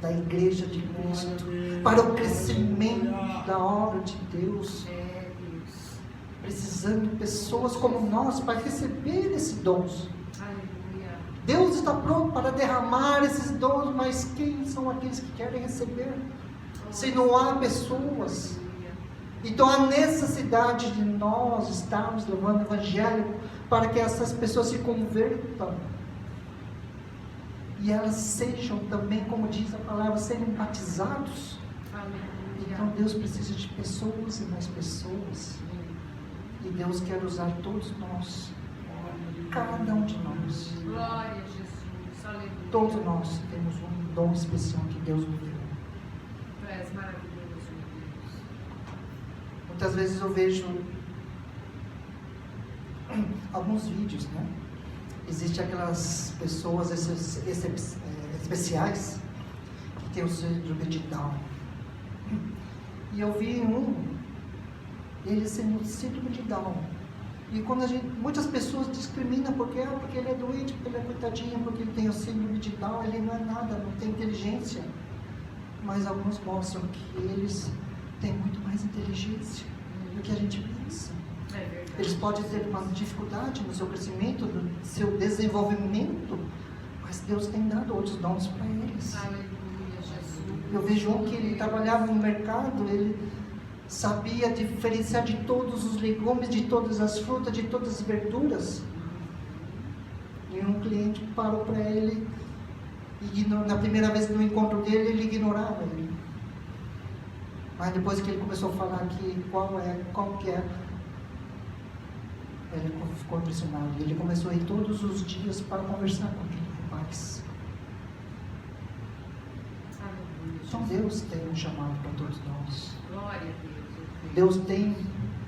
da igreja de Cristo, para o crescimento da obra de Deus. É, Deus. Precisando de pessoas como nós para receber esses dons. Aleluia. Deus está pronto para derramar esses dons, mas quem são aqueles que querem receber? Se não há pessoas. Aleluia. Então há necessidade de nós estarmos levando o Evangelho para que essas pessoas se convertam. E elas sejam também, como diz a palavra, serem batizados. Aleluia. Então Deus precisa de pessoas e mais pessoas. E Deus quer usar todos nós. Cada um de nós. Glória a Jesus. Aleluia. Todos nós temos um dom especial que Deus nos deu. Tu és maravilhoso, meu Deus. Muitas vezes eu vejo alguns vídeos, né? Existem aquelas pessoas especiais que têm o síndrome de Down. E eu vi ele sendo síndrome de Down. E quando muitas pessoas discriminam porque ele é doente, porque ele é coitadinho, porque ele tem o síndrome de Down, ele não é nada, não tem inteligência. Mas alguns mostram que eles têm muito mais inteligência do que a gente pensa. É verdade. Eles podem ter uma dificuldade no seu crescimento, no seu desenvolvimento, mas Deus tem dado outros dons para eles. Aleluia, Jesus. Eu vejo um que ele trabalhava no mercado, ele sabia diferenciar de todos os legumes, de todas as frutas, de todas as verduras. E um cliente parou para ele, e na primeira vez no encontro dele, ele ignorava ele. Mas depois que ele começou a falar qual que é, ele ficou impressionado. Ele começou a ir todos os dias para conversar com aquele rapaz. Aleluia. Então Deus tem um chamado para todos nós. Glória a Deus. Deus tem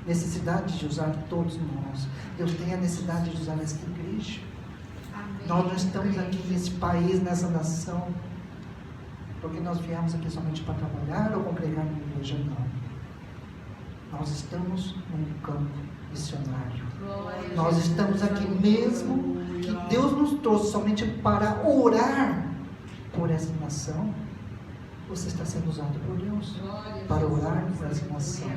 necessidade de usar todos nós. Deus tem a necessidade de usar esta igreja. Amém. Nós não estamos aqui nesse país, nessa nação, porque nós viemos aqui somente para trabalhar ou congregar na igreja, não. Nós estamos num campo missionário. Glória a Nós Jesus. estamos aqui mesmo que Deus nos trouxe somente para orar por essa nação. Você está sendo usado por Deus Glória a para Jesus. orar por essa nação,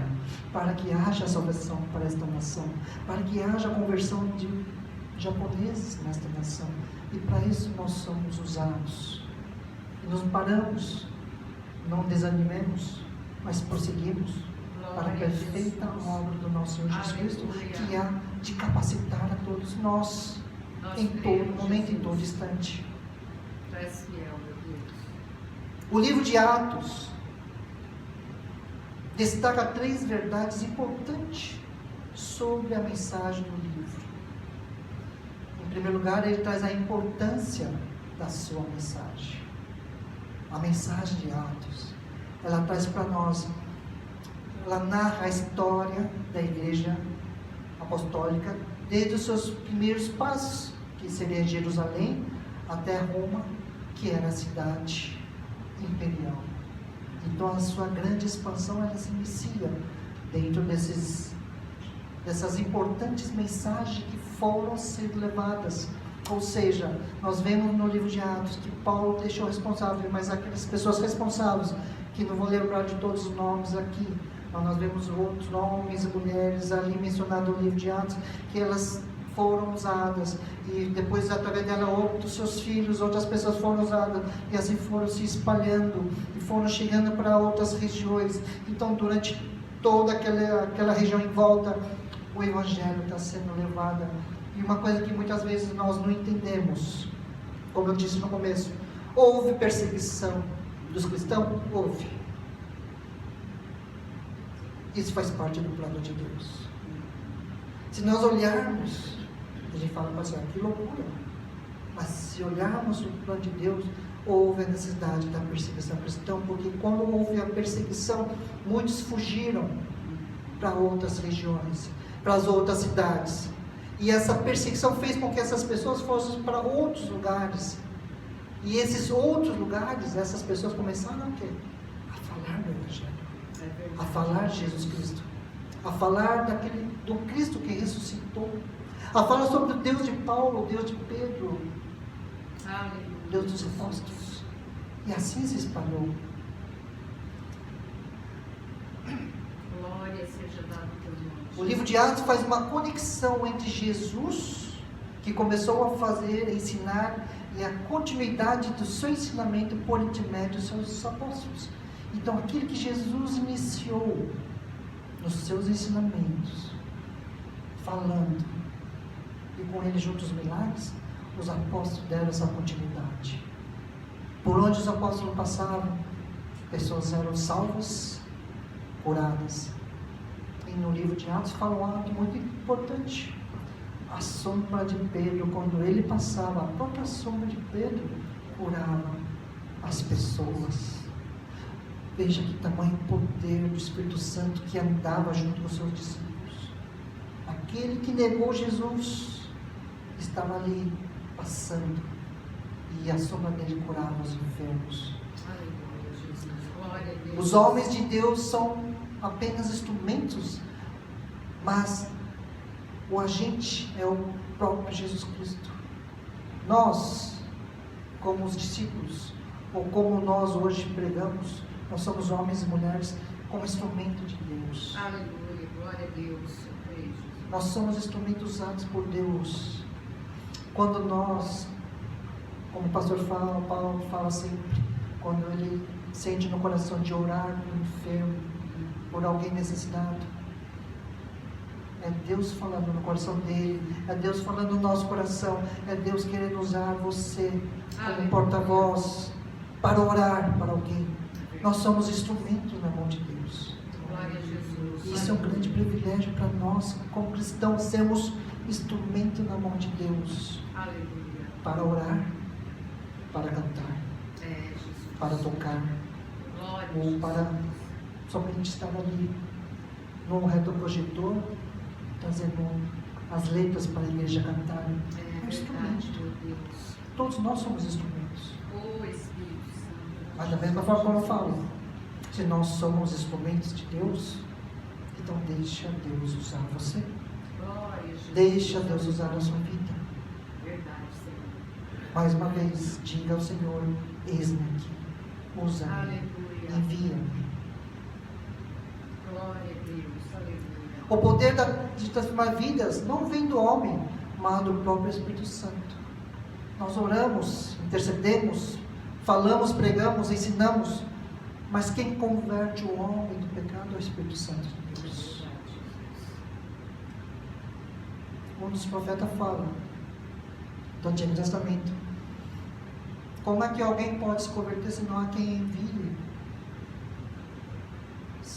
para que haja salvação para esta nação, para que haja conversão de japoneses nesta nação. E para isso nós somos usados. E nos paramos, não desanimemos, mas prosseguimos para a perfeita obra do nosso Senhor Jesus Cristo, que há de capacitar a todos nós, em todo momento, em todo instante. Tu és fiel, meu Deus. O livro de Atos destaca 3 verdades importantes sobre a mensagem do livro. Em primeiro lugar, ele traz a importância da sua mensagem. A mensagem de Atos, ela traz para nós, ela narra a história da igreja apostólica desde os seus primeiros passos, que seria Jerusalém até Roma, que era a cidade imperial. Então a sua grande expansão, ela se inicia dentro dessas importantes mensagens que foram sendo levadas. Ou seja, nós vemos no livro de Atos que Paulo deixou responsável, mas aquelas pessoas responsáveis, que não vou lembrar de todos os nomes aqui, mas nós vemos outros homens e mulheres ali mencionados no livro de Atos, que elas foram usadas, e depois através dela outros seus filhos, outras pessoas foram usadas, e assim foram se espalhando, e foram chegando para outras regiões. Então durante toda aquela região em volta, o Evangelho está sendo levado. E uma coisa que muitas vezes nós não entendemos, como eu disse no começo, houve perseguição dos cristãos? Houve. Isso faz parte do plano de Deus. Se nós olharmos, a gente fala para que loucura, mas se olharmos o plano de Deus, houve a necessidade da perseguição cristã, porque quando houve a perseguição, muitos fugiram para outras regiões. para as outras cidades. E essa perseguição fez com que essas pessoas fossem para outros lugares. E esses outros lugares, essas pessoas começaram a quê? A falar do Evangelho. A falar de Jesus Cristo. A falar do Cristo que ressuscitou. A falar sobre o Deus de Paulo, o Deus de Pedro. O Deus dos apóstolos. E assim se espalhou. Glória seja dada ao teu nome. O livro de Atos faz uma conexão entre Jesus, que começou a fazer, ensinar, e a continuidade do seu ensinamento por intermédio dos seus apóstolos. Então, aquilo que Jesus iniciou nos seus ensinamentos, falando, e com ele juntos os milagres, os apóstolos deram essa continuidade. Por onde os apóstolos passavam, pessoas eram salvas, curadas. E no livro de Atos fala um ato muito importante. A sombra de Pedro, quando ele passava, a própria sombra de Pedro curava as pessoas. Veja que tamanho poder do Espírito Santo que andava junto com os seus discípulos. Aquele que negou Jesus estava ali passando, e a sombra dele curava os enfermos. Aleluia, Jesus. Glória a Deus. Os homens de Deus são apenas instrumentos, mas o agente é o próprio Jesus Cristo. Nós, como os discípulos, ou como nós hoje pregamos, nós somos homens e mulheres como instrumento de Deus. Aleluia, glória a Deus. Eu creio, Jesus. Nós somos instrumentos usados por Deus. Quando nós, como o pastor Paulo fala sempre, quando ele sente no coração de orar por um enfermo, por alguém necessitado, é Deus falando no coração dele, é Deus falando no nosso coração, é Deus querendo usar você como porta-voz para orar para alguém. Nós somos instrumentos na mão de Deus. Glória a Jesus. Isso é um grande privilégio para nós, como cristãos, sermos instrumento na mão de Deus. Aleluia. Para orar, para cantar, Jesus. para tocar, Glória a ou Jesus. para somente estar ali no retroprojetor, trazendo as letras para a igreja cantar. É instrumento. verdade, meu Deus. Todos nós somos instrumentos. Oh, Espírito Santo. Mas da mesma forma como eu falo, se nós somos instrumentos de Deus, então deixa Deus usar você. Glória a Jesus. Deixa Deus usar a sua vida. Verdade, Senhor. Mais uma vez, diga ao Senhor: eis-me aqui, usa-me, Aleluia. envia-me. Glória a Deus. Aleluia. O poder de transformar vidas não vem do homem, mas do próprio Espírito Santo. Nós oramos, intercedemos, falamos, pregamos, ensinamos, mas quem converte o homem do pecado é o Espírito Santo de Deus. Um dos profetas fala, do Antigo Testamento, como é que alguém pode se converter se não há quem envie?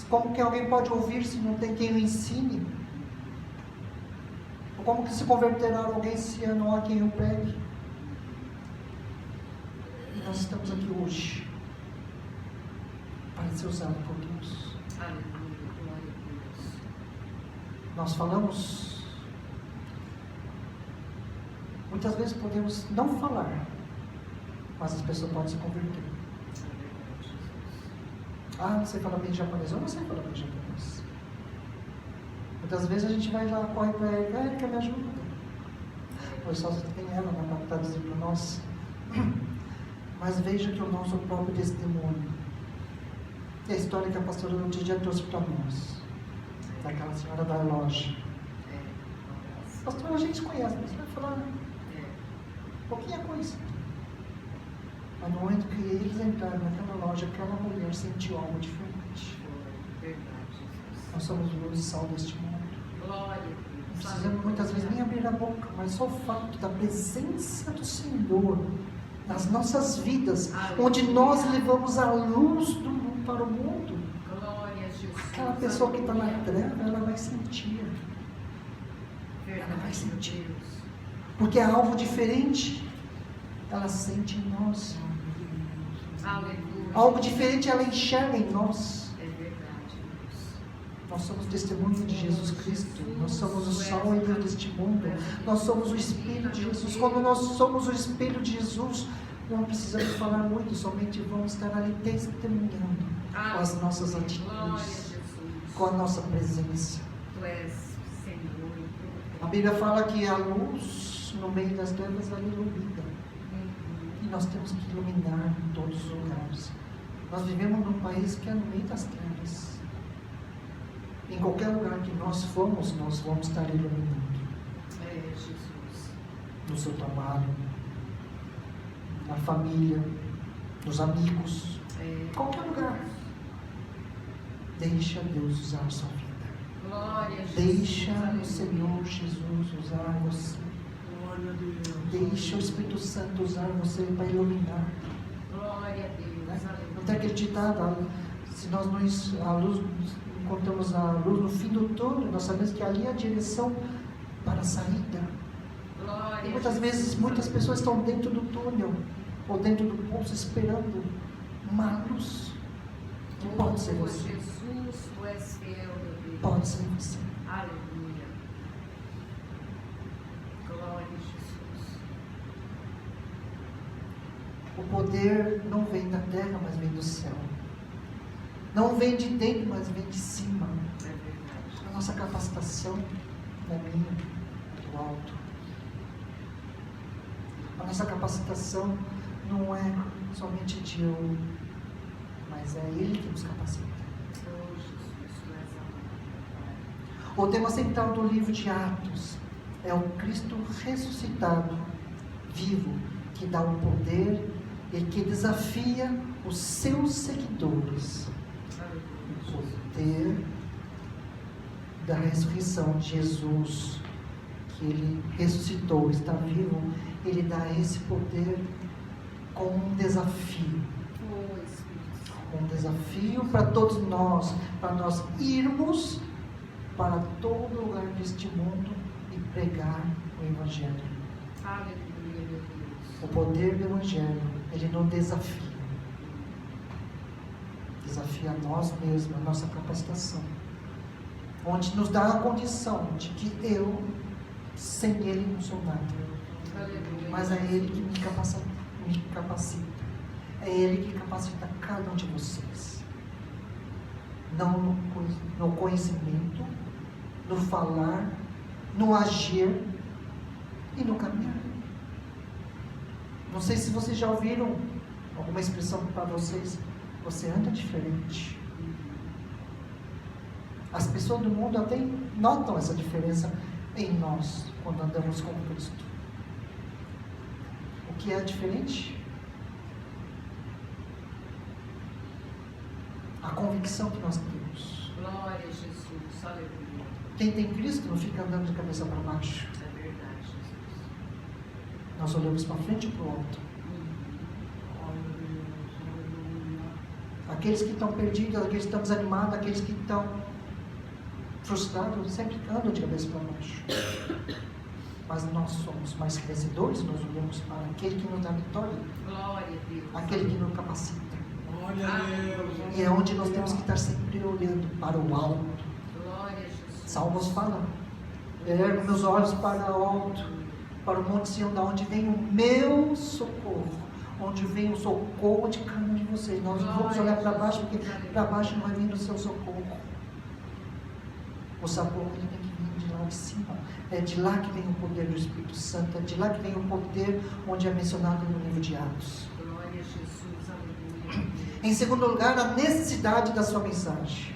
Como que alguém pode ouvir se não tem quem o ensine? Ou como que se converterá alguém se não há quem o pregue? E nós estamos aqui hoje para ser usado por Deus. Aleluia. Glória a Deus. Nós falamos, muitas vezes podemos não falar, mas as pessoas podem se converter. Ah, não sei falar bem japonês. Eu não sei falar bem japonês. Muitas vezes a gente vai lá, corre para ele, ele quer me ajuda. Pois só tem ela, né, para estar dizendo para nós. Mas veja que o nosso próprio testemunho. E a história que a pastora Lúcia trouxe para nós. Daquela senhora da loja. Pastor, a gente conhece, mas você vai falar pouquinha coisa. Mas no momento que eles entraram naquela loja, aquela mulher sentiu algo diferente. Verdade, Jesus. Nós somos luz e sal deste mundo. Glória a Não Deus. precisamos muitas vezes nem abrir a boca, mas só o fato da presença do Senhor nas nossas vidas, onde nós levamos a luz do mundo para o mundo. Glória a Jesus. Aquela pessoa que está na treva, ela vai sentir. Verdade, Ela vai sentir. Deus. Porque é algo diferente. Ela sente em nós. Aleluia. Algo diferente ela enxerga em nós. É verdade, Deus. Nós somos testemunha de Jesus Cristo. Nós somos o sol e luz deste mundo. Nós somos o espelho de Jesus. Quando nós somos o espelho de Jesus, não precisamos falar muito, somente vamos estar ali testemunhando com as nossas atitudes, com a nossa presença. Tu és Senhor. A Bíblia fala que a luz no meio das trevas ela ilumina. E nós temos que iluminar em todos os lugares. Nós vivemos num país que é no meio das trevas. Em qualquer lugar que nós formos, nós vamos estar iluminando. Jesus. No seu trabalho, na família, nos amigos, em qualquer lugar. Deixa Deus usar a sua vida. Glória a Jesus. Deixa o Senhor Jesus usar você. Glória a Deus. Deixa o Espírito Santo usar você para iluminar. Glória a Deus. Né? Não tem aquele ditado, se nós não encontramos a luz no fim do túnel, nós sabemos que ali é a direção para a saída. Glória. E muitas vezes, muitas pessoas estão dentro do túnel, ou dentro do poço, esperando uma luz. Que pode ser você. Jesus, tu és fiel, meu Deus. Pode ser você. Aleluia. Glória a Jesus. O poder não vem da terra, mas vem do céu. Não vem de dentro, mas vem de cima. É verdade. A nossa capacitação não é minha, é do alto. A nossa capacitação não é somente de eu, mas é Ele que nos capacita. Oh, Jesus, tu és amado. O tema central do livro de Atos é o Cristo ressuscitado, vivo, que dá o poder e que desafia os seus seguidores. O poder da ressurreição de Jesus, que Ele ressuscitou, está vivo, Ele dá esse poder com um desafio. Oh, Espírito Santo. Um desafio para todos nós, para nós irmos para todo lugar deste mundo e pregar o Evangelho. Aleluia, meu Deus. O poder do Evangelho, ele não desafia. Desafia a nós mesmos, a nossa capacitação. Onde nos dá a condição de que eu, sem Ele, não sou nada. Aleluia. Mas é Ele que me capacita. É Ele que capacita cada um de vocês. Não no conhecimento, no falar, no agir e no caminhar. Não sei se vocês já ouviram alguma expressão para vocês. Você anda diferente. As pessoas do mundo até notam essa diferença em nós quando andamos com Cristo. O que é diferente? A convicção que nós temos. Glória a Jesus. Aleluia. Quem tem Cristo não fica andando de cabeça para baixo. É verdade, Jesus. Nós olhamos para frente e para o alto. Aqueles que estão perdidos, aqueles que estão desanimados, aqueles que estão frustrados, sempre andam de cabeça para baixo. Mas nós somos mais vencedores, nós olhamos para aquele que nos dá vitória, Glória a Deus. aquele que nos capacita. Glória a Deus. E é onde nós temos que estar sempre olhando para o alto. Glória a Jesus. Salmos fala: ergo meus olhos para o alto, para o monte Sião, da onde vem o meu socorro. Onde vem o socorro de cada um de vocês. Nós não vamos olhar para baixo, porque para baixo não vai vir o seu socorro. O socorro ele tem que vir de lá de cima. É de lá que vem o poder do Espírito Santo. É de lá que vem o poder onde é mencionado no livro de Atos. Glória a Jesus. Aleluia. Em segundo lugar, a necessidade da sua mensagem.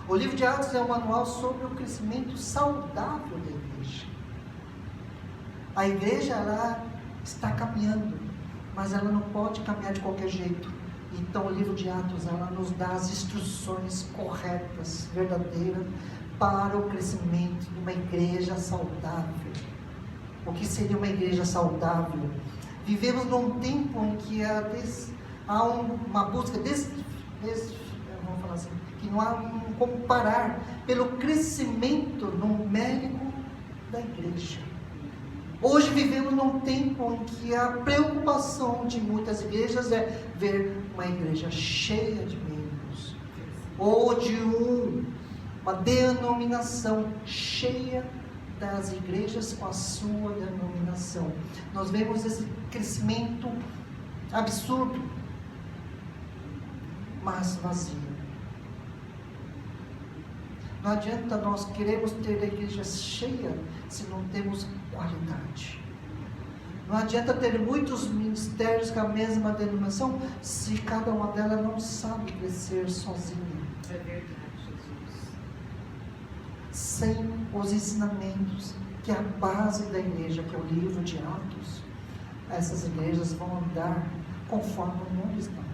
O livro de Atos é um manual sobre o crescimento saudável da igreja. A igreja ela está caminhando, mas ela não pode caminhar de qualquer jeito. Então o livro de Atos ela nos dá as instruções corretas, verdadeiras, para o crescimento de uma igreja saudável. O que seria uma igreja saudável? Vivemos num tempo em que há uma busca vamos falar assim, que não há como parar pelo crescimento numérico da igreja. Hoje vivemos num tempo em que a preocupação de muitas igrejas é ver uma igreja cheia de membros, ou de uma denominação cheia das igrejas com a sua denominação. Nós vemos esse crescimento absurdo, mas vazio. Não adianta nós queremos ter a igreja cheia se não temos qualidade. Não adianta ter muitos ministérios com a mesma denominação se cada uma delas não sabe crescer sozinha. É verdade, Jesus. Sem os ensinamentos, que é a base da igreja, que é o livro de Atos, essas igrejas vão andar conforme o mundo está andando.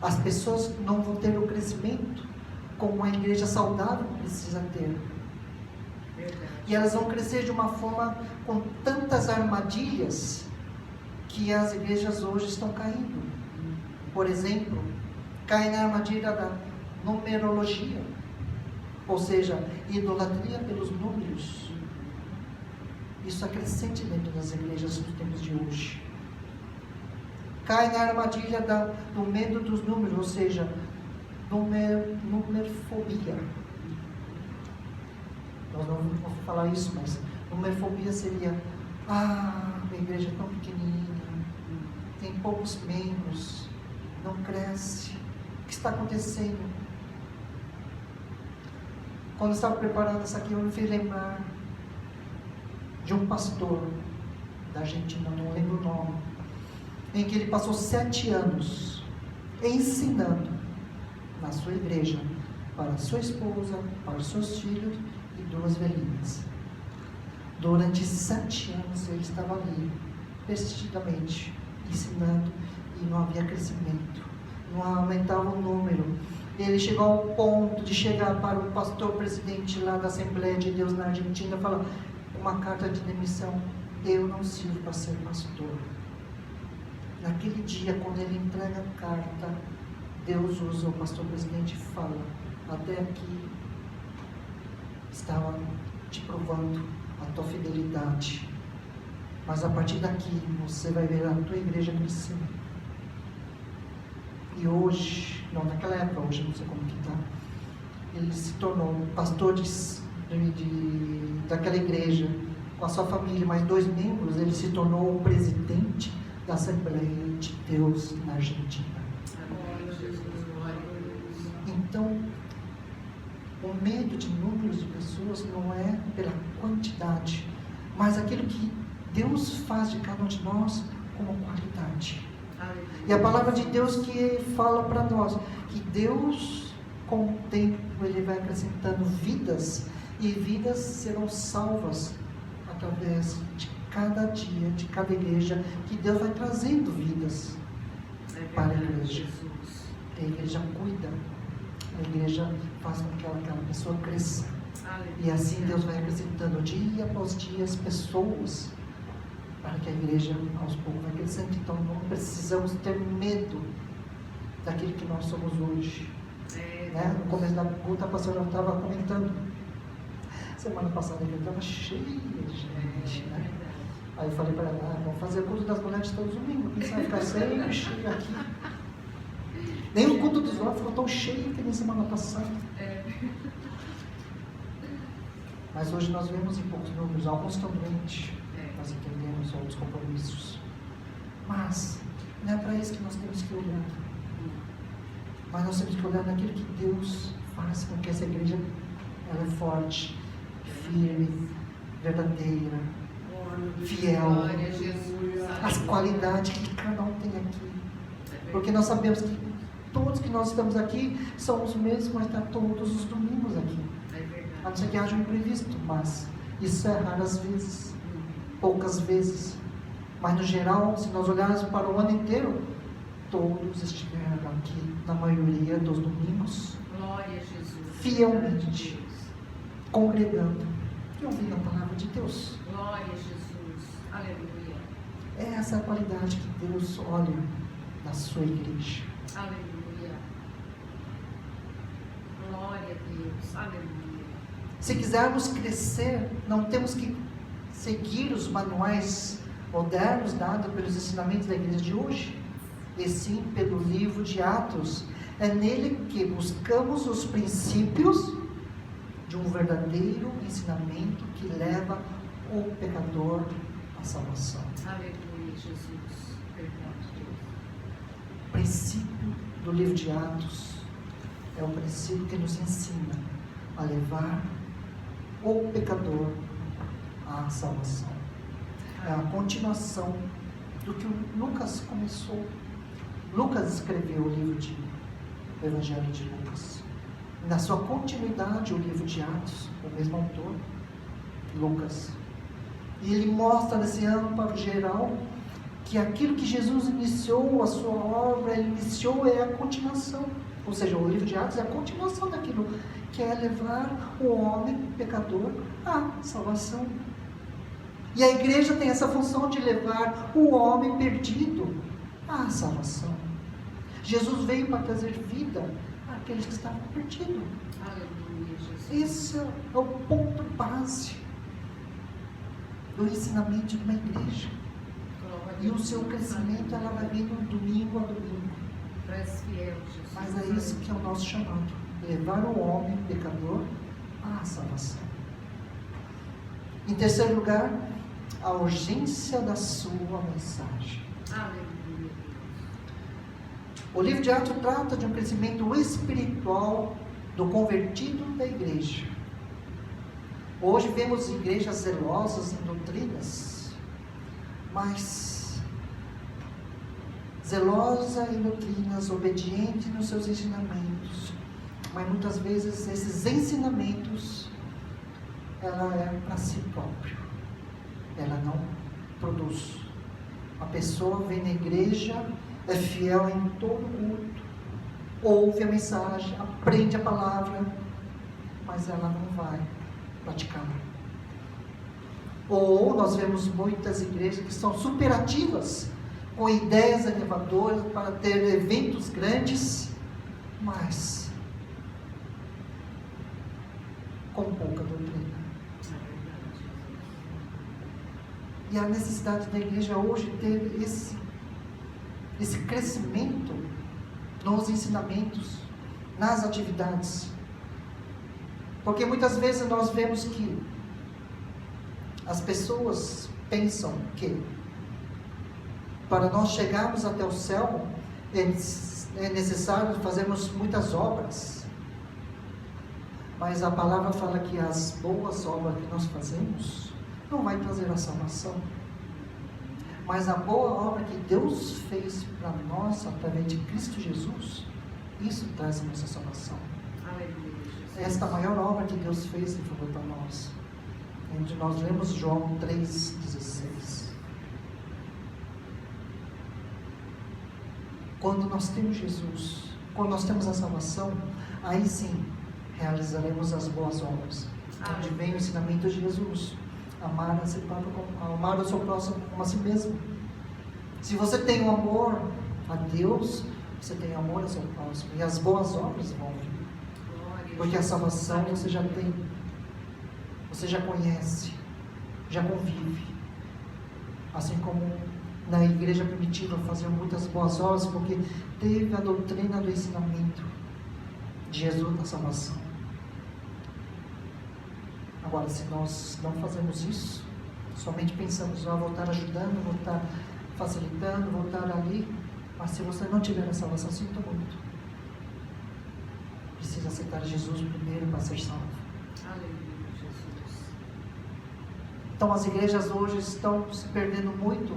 As pessoas não vão ter o crescimento como uma igreja saudável precisa ter. Verdade. E elas vão crescer de uma forma com tantas armadilhas que as igrejas hoje estão caindo. Por exemplo, cai na armadilha da numerologia, ou seja, idolatria pelos números. Isso é crescente dentro das igrejas nos tempos de hoje. Cai na armadilha do medo dos números, ou seja, numerofobia. Nós não vamos falar isso, mas numerofobia seria: a igreja é tão pequenininha, tem poucos membros, não cresce, o que está acontecendo? Quando eu estava preparando isso aqui, eu me fiz lembrar de um pastor da Argentina, não lembro o nome, em que ele passou 7 anos ensinando na sua igreja, para sua esposa, para seus filhos e 2 velhinhas. Durante 7 anos ele estava ali, persistidamente, ensinando, e não havia crescimento, não aumentava o número. Ele chegou ao ponto de chegar para o pastor presidente lá da Assembleia de Deus na Argentina e falar uma carta de demissão: eu não sirvo para ser pastor. Naquele dia, quando ele entrega a carta, Deus usa o pastor presidente e fala: até aqui estava te provando a tua fidelidade, mas a partir daqui você vai ver a tua igreja crescer. E hoje, não naquela época, hoje não sei como que está, ele se tornou pastor daquela igreja, com a sua família, mais 2 membros, ele se tornou o presidente da Assembleia de Deus na Argentina. Então, o medo de números de pessoas não é pela quantidade, mas aquilo que Deus faz de cada um de nós como qualidade. E a palavra de Deus que fala para nós que Deus, com o tempo, Ele vai acrescentando vidas, e vidas serão salvas através de cada dia, de cada igreja, que Deus vai trazendo vidas para a igreja. A igreja cuida, a igreja faz com que aquela pessoa cresça. E assim Deus vai acrescentando dia após dia as pessoas, para que a igreja aos poucos vai crescendo. Então não precisamos ter medo daquilo que nós somos hoje. No começo da luta, a pastora estava comentando, semana passada ele estava cheio de gente, né? Aí eu falei para ela: vamos fazer o culto das mulheres todos os domingos, quem sabe ficar sempre cheio aqui. Nem o culto dos homens ficou tão cheio que nem semana passada. Mas hoje nós vemos em poucos números, alguns estão doentes, nós entendemos outros compromissos. Mas não é para isso que nós temos que olhar. Mas nós temos que olhar naquilo que Deus faz com que essa igreja ela é forte, firme, verdadeira, fiel. As qualidades que cada um tem aqui. Porque nós sabemos que todos que nós estamos aqui são os mesmos, mas está todos os domingos aqui. A não ser que haja um imprevisto, mas isso é raras vezes, poucas vezes. Mas no geral, se nós olharmos para o ano inteiro, todos estiveram aqui, na maioria dos domingos, fielmente, congregando e ouvindo a palavra de Deus. Glória a Jesus, aleluia. Essa é a qualidade que Deus olha na sua igreja. Aleluia. Glória a Deus, aleluia. Se quisermos crescer, não temos que seguir os manuais modernos dados pelos ensinamentos da igreja de hoje, e sim pelo livro de Atos, É nele que buscamos os princípios de um verdadeiro ensinamento que leva o pecador à salvação. Aleluia, Jesus. Verdade, Deus. O princípio do livro de Atos é o princípio que nos ensina a levar o pecador à salvação. É a continuação do que o Lucas começou. Lucas escreveu o livro de o Evangelho de Lucas. Na sua continuidade, o livro de Atos, o mesmo autor, Lucas. E ele mostra nesse amparo geral que aquilo que Jesus iniciou, a sua obra, ele iniciou é a continuação. Ou seja, o livro de Atos é a continuação daquilo que é levar o homem pecador à salvação. E a igreja tem essa função de levar o homem perdido à salvação. Jesus veio para trazer vida àqueles que estavam perdidos. Aleluia, Jesus. Esse é o ponto base do ensinamento de uma igreja. Glória a E o Deus. seu crescimento ela vai vindo domingo a domingo. Tu és fiel, Jesus. Mas é isso que é o nosso chamado. Levar o homem pecador à salvação. Em terceiro lugar, a urgência da sua mensagem. Aleluia, Deus. O livro de Atos trata de um crescimento espiritual do convertido da igreja. Hoje vemos igrejas zelosas em doutrinas, mas zelosa em doutrinas, obediente nos seus ensinamentos, mas muitas vezes esses ensinamentos ela é para si próprio, ela não produz. A pessoa vem na igreja, é fiel em todo culto, ouve a mensagem, aprende a palavra, mas ela não vai praticar. Ou nós vemos muitas igrejas que são superativas, com ideias inovadoras para ter eventos grandes, mas com pouca doutrina. E a necessidade da igreja hoje ter esse crescimento nos ensinamentos, nas atividades. Porque muitas vezes nós vemos que as pessoas pensam que para nós chegarmos até o céu é necessário fazermos muitas obras. Mas a palavra fala que as boas obras que nós fazemos não vai trazer a salvação. Mas a boa obra que Deus fez para nós através de Cristo Jesus, isso traz a nossa salvação. Aleluia, Jesus. Esta é a maior obra que Deus fez em favor para nós. Onde nós lemos João 3,16. Quando nós temos Jesus, quando nós temos a salvação, aí sim realizaremos as boas obras. Onde vem o ensinamento de Jesus. Amar o seu próximo como a si mesmo. Se você tem o amor a Deus, você tem amor ao seu próximo. E as boas obras vão vir. Porque a salvação você já tem. Você já conhece. Já convive. Assim como na igreja primitiva faziam muitas boas obras, porque teve a doutrina do ensinamento de Jesus na salvação. Agora, se nós não fazemos isso, somente pensamos, vou estar ajudando, vou estar facilitando, vou estar ali, mas se você não tiver a salvação, sinto muito. Precisa aceitar Jesus primeiro para ser salvo. Aleluia, Jesus. Então, as igrejas hoje estão se perdendo muito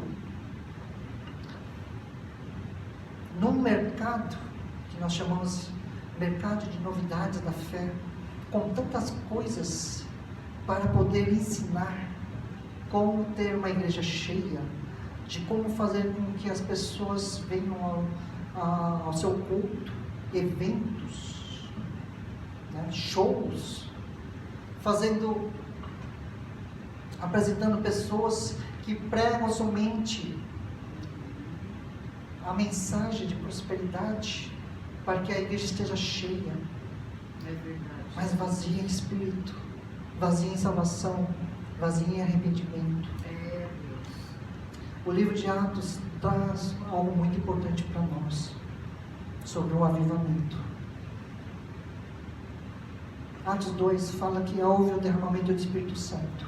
num mercado que nós chamamos mercado de novidades da fé, com tantas coisas para poder ensinar como ter uma igreja cheia, de como fazer com que as pessoas venham ao seu culto, eventos, né, shows, apresentando pessoas que pregam somente a mensagem de prosperidade, para que a igreja esteja cheia, É verdade. mas vazia em espírito, vazia em salvação, vazia em arrependimento. É Deus. O livro de Atos traz algo muito importante para nós. sobre o avivamento. Atos 2 fala que houve o derramamento do Espírito Santo.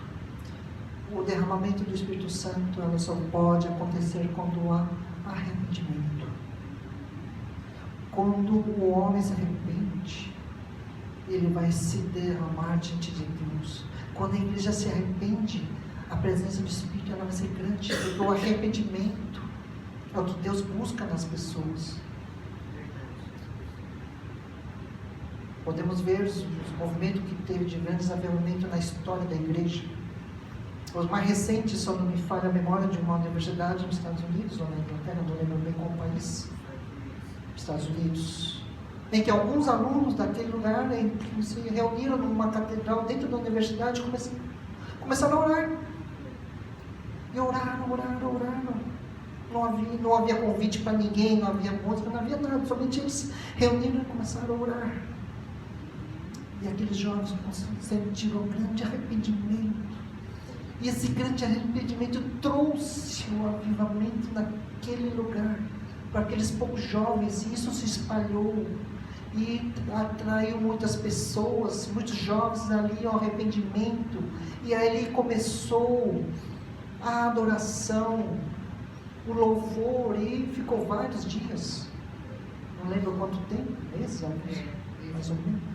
O derramamento do Espírito Santo ela só pode acontecer quando há arrependimento. Quando o homem se arrepende, ele vai se derramar diante de Deus. Quando a igreja se arrepende, a presença do Espírito ela vai ser grande, porque o arrependimento é o que Deus busca nas pessoas. Podemos ver os movimentos que teve de grandes avivamentos na história da igreja. Os mais recentes, só não me falha a memória, de uma universidade nos Estados Unidos, ou na Inglaterra, não lembro bem qual país, Estados Unidos, em que alguns alunos daquele lugar se reuniram numa catedral dentro da universidade e começaram a orar. E oraram. Não havia convite para ninguém, não havia música, não havia nada, somente eles reuniram e começaram a orar. E aqueles jovens sentiram um grande arrependimento. E esse grande arrependimento trouxe o avivamento naquele lugar, para aqueles poucos jovens, e isso se espalhou e atraiu muitas pessoas, muitos jovens ali ao arrependimento. E aí começou a adoração, o louvor, e ficou vários dias, não lembro quanto tempo, meses, mais ou menos.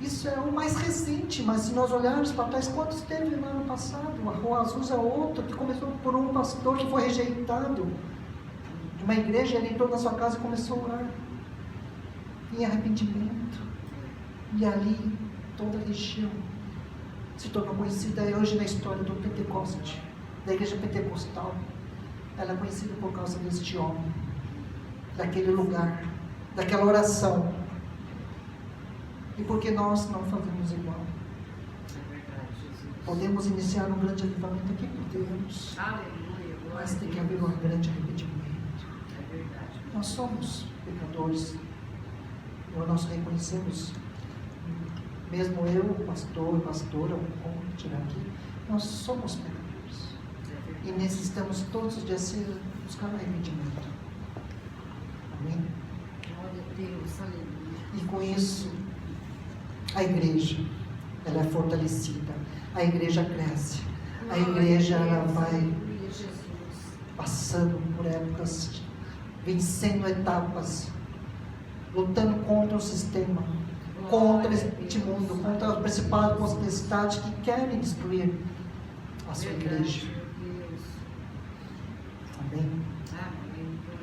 Isso é o mais recente, mas se nós olharmos para trás, quantos teve no ano passado? A Rua Azul é outro, que começou por um pastor que foi rejeitado de uma igreja, ele entrou na sua casa e começou a orar em arrependimento. E ali toda a região se tornou conhecida hoje na história do Pentecoste, da igreja pentecostal. Ela é conhecida por causa deste homem, daquele lugar, daquela oração. E por que nós não fazemos igual? Podemos iniciar um grande avivamento aqui, podemos. Mas tem que haver um grande arrependimento. Nós somos pecadores. Nós reconhecemos, mesmo eu, pastora, como tirar aqui, nós somos pecadores. E necessitamos todos os dias buscar arrependimento. Amém? Glória a Deus, aleluia. E com isso, a igreja, ela é fortalecida, a igreja cresce, a igreja ela vai passando por épocas, vencendo etapas, lutando contra o sistema, contra este mundo, contra os principais potestades que querem destruir a sua igreja. Amém?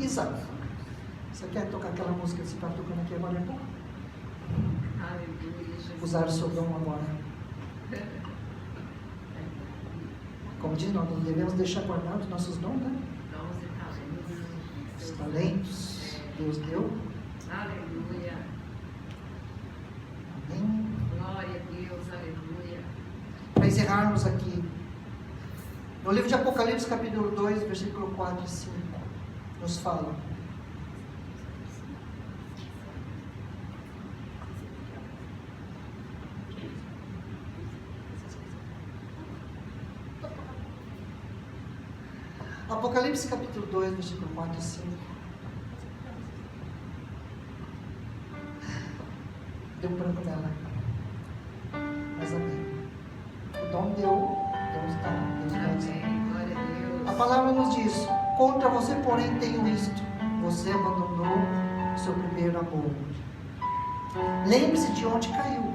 Isaac, você quer tocar aquela música que você está tocando aqui agora? Usar o seu dom agora. Como diz, nós não devemos deixar guardados nossos dons, né? Os talentos Deus deu. Aleluia. Amém. Glória a Deus, aleluia. Para encerrarmos aqui, no livro de Apocalipse, capítulo 2, versículo 4 e 5, nos fala: Apocalipse capítulo 2, versículo 4 e 5. Deu um branco nela. Mas amém. O dom deu, Deus está. Amém. Glória a Deus. A palavra nos diz: contra você, porém, tenho isto: você abandonou seu primeiro amor. Lembre-se de onde caiu.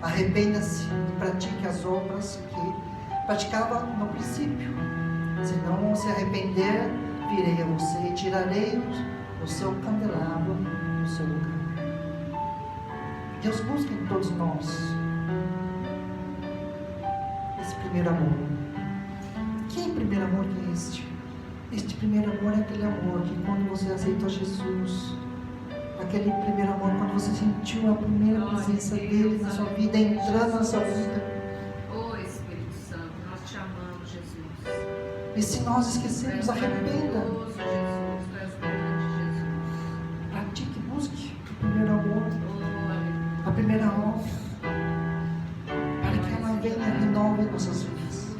Arrependa-se e pratique as obras que praticava no princípio. Se não se arrepender, virei a você e tirarei o seu candelabro do seu lugar. Deus busca em todos nós esse primeiro amor. Que primeiro amor que é este? Este primeiro amor é aquele amor que quando você aceitou Jesus, aquele primeiro amor quando você sentiu a primeira presença dele na sua vida, entrando na sua vida. E se nós esquecermos, arrependa. Pratique, busque o primeiro amor, a primeira obra, para que ela venha e renove nossas vidas.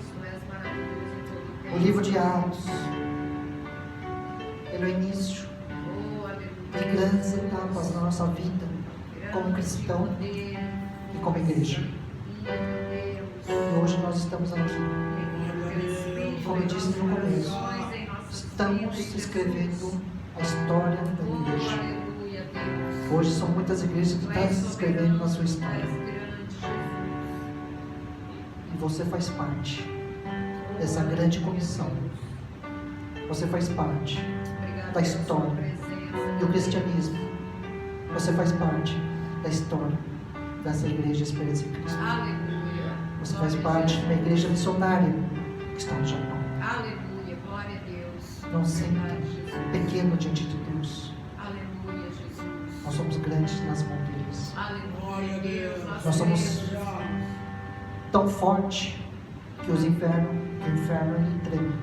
O livro de Atos, ele é o início. grandes etapas na nossa vida como cristão e como igreja. E hoje nós estamos aqui, como eu disse no começo, estamos escrevendo a história da igreja. Hoje são muitas igrejas que estão escrevendo na sua história. E você faz parte dessa grande comissão. Você faz parte da história do cristianismo. Você faz parte da história dessa igreja Esperança em Cristo. Você faz parte de uma igreja missionária que está no Japão. Aleluia, glória a Deus. Não sempre pequeno diante de Deus. Aleluia, Jesus. Nós somos grandes nas mãos deles. Aleluia, Deus. Nós somos tão fortes que o inferno ele treme.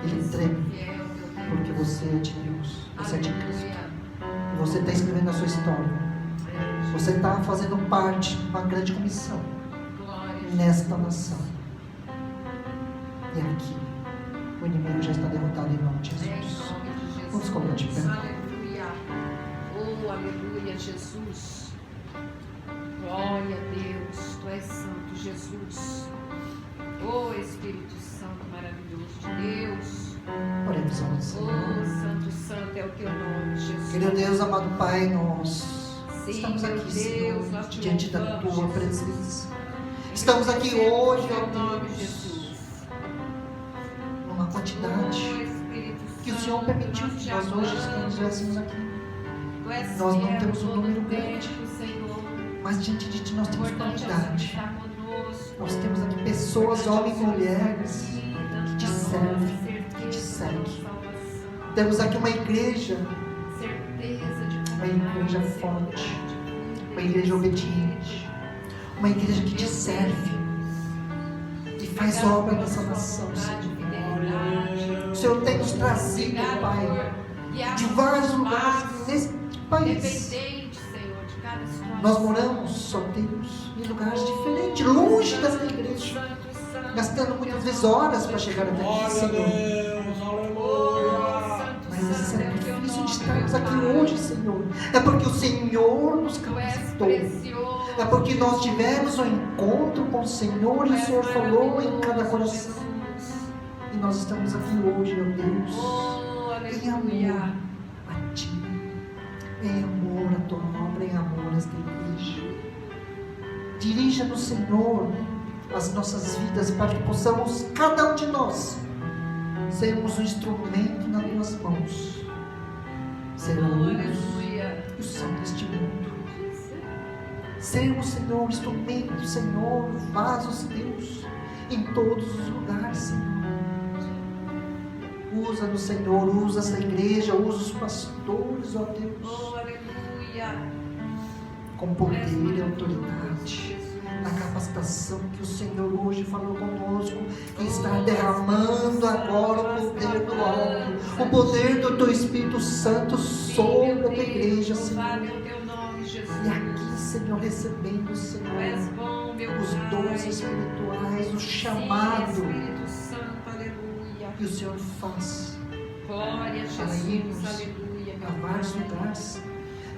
Ele treme porque você é de Deus. Você é de Cristo. E você está escrevendo a sua história. Você está fazendo parte de uma grande comissão nesta nação. E aqui, o inimigo já está derrotado em nome de Jesus. Vamos colocar de pé. Aleluia. Oh, aleluia, Jesus. Glória a Deus. Tu és santo, Jesus. Oh, Espírito Santo maravilhoso de Deus. Oremos ao Senhor. Oh, santo, santo é o teu nome, Jesus. Querido Deus, amado Pai, nós Sim, estamos aqui, Deus, Senhor, nós te diante da louvamos, Tua Jesus. presença. Estamos aqui hoje, Teu ó nome, Deus, Jesus. numa Oh, quantidade Espírito que o Santo, Senhor permitiu nós que te nós hoje amamos. estivéssemos aqui. Tu és Nós não fiel temos um todo número tempo, grande, Senhor. mas diante de Ti nós temos Importante é qualidade. estar conosco. Nós temos aqui pessoas, homens e mulheres, que Te servem, que Te seguem. Temos aqui uma igreja, uma igreja forte, uma igreja obediente, uma igreja que Te serve e faz obra nessa nação, Senhor. O Senhor tem nos trazido, Pai, de vários lugares nesse país. Nós moramos, ó Deus, em lugares diferentes, longe dessa igreja, gastando muitas vezes horas para chegar até aqui, Senhor. Mas esse sacrifício de estarmos aqui hoje, Senhor, é porque o Senhor nos capacitou. É porque nós tivemos um encontro com o Senhor e o Senhor falou em cada coração. E nós estamos aqui hoje, ó Deus, em amor a Ti, em amor a Tua obra, em amor a esta igreja. Dirija-nos, Senhor, as nossas vidas para que possamos, cada um de nós, sermos um instrumento nas Tuas mãos, ser a luz e o sal deste mundo. Sermos, Senhor, instrumentos, Senhor, vasos Teus, em todos os lugares, Senhor. Usa-nos, Senhor, usa essa igreja, usa os pastores, ó Deus, com poder e autoridade, na capacitação que o Senhor hoje falou conosco, que está derramando agora o poder do alto, o poder do Teu Espírito Santo sobre a Tua igreja, Senhor. E aqui, Senhor, recebendo, Senhor, os dons espirituais, o chamado que o Senhor faz Glória a para Jesus, irmos aleluia, a vários lugares.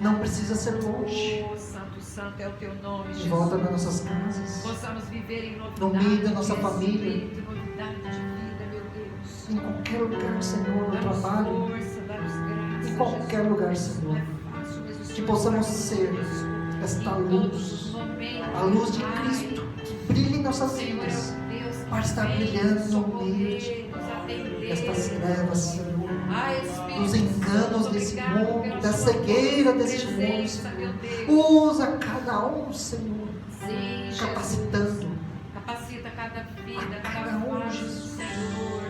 Não precisa ser longe, Oh, santo, santo é o teu nome, de Jesus. volta das nossas casas, Possamos viver em novidade, no meio da nossa de família, espírito, novidade de vida, meu Deus. em qualquer lugar, Senhor, no Dá-nos trabalho, força, dá-nos graça, em qualquer Jesus. lugar, Senhor, Não é fácil, mas o que Senhor possamos está ser conosco. esta Em todos luz, os momentos, a luz de Pai. Cristo, que brilha em nossas O Senhor é vidas, o Deus que para estar vem brilhando no socorrer, meio nos atender. destas trevas, Senhor, Ai, Espírito dos enganos Santo, desse obrigado mundo, pela da sua cegueira doce deste mundo, presença, meu Senhor. Deus. Usa cada um, Senhor, Sim, Jesus. capacitando, Capacita cada vida, a cada cada um, face, Jesus. Senhor.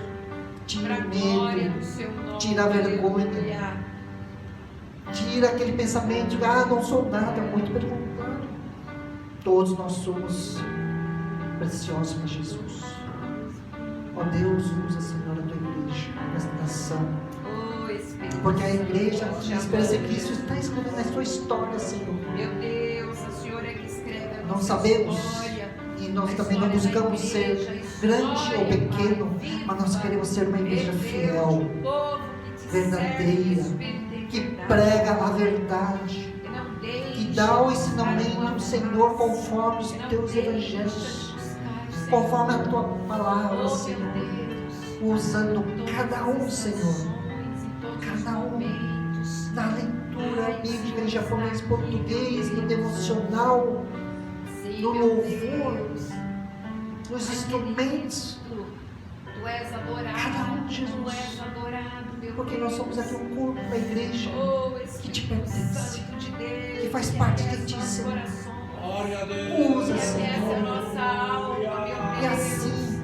tira Para o a glória medo, do seu nome. tira a vergonha. Aleluia. tira aquele pensamento de, não sou nada, muito pelo contrário. Todos nós somos preciosos para Jesus. Ó Deus, usa, Senhor, a Tua igreja, nesta nação. Oh, Espírito Porque a Santo, igreja nós te de Esperança em amamos, Cristo está escrevendo a sua história, Senhor. Meu Deus, o Senhor é que escreve a Não nossa sabemos história. e nós A também não história da buscamos igreja, ser a grande história, ou pequeno, Pai, mas nós queremos ser uma igreja Meu Deus, fiel, um povo que te verdadeira, serve, Espírito em que prega a verdade, que dá o ensinamento, Senhor, conforme os teus evangelhos, conforme a tua palavra, Senhor, usando cada um, Senhor, cada um, na leitura bíblica em japonês, português, no devocional, no louvor, nos instrumentos. Tu és adorado, Cada um, Jesus. Tu és adorado, meu Porque Deus. nós somos aqui um corpo, uma igreja que te pertence, de Deus, que faz parte de ti, Senhor. Glória a Deus. Usa, Essa é a Senhor. nossa alma, meu E Deus. assim,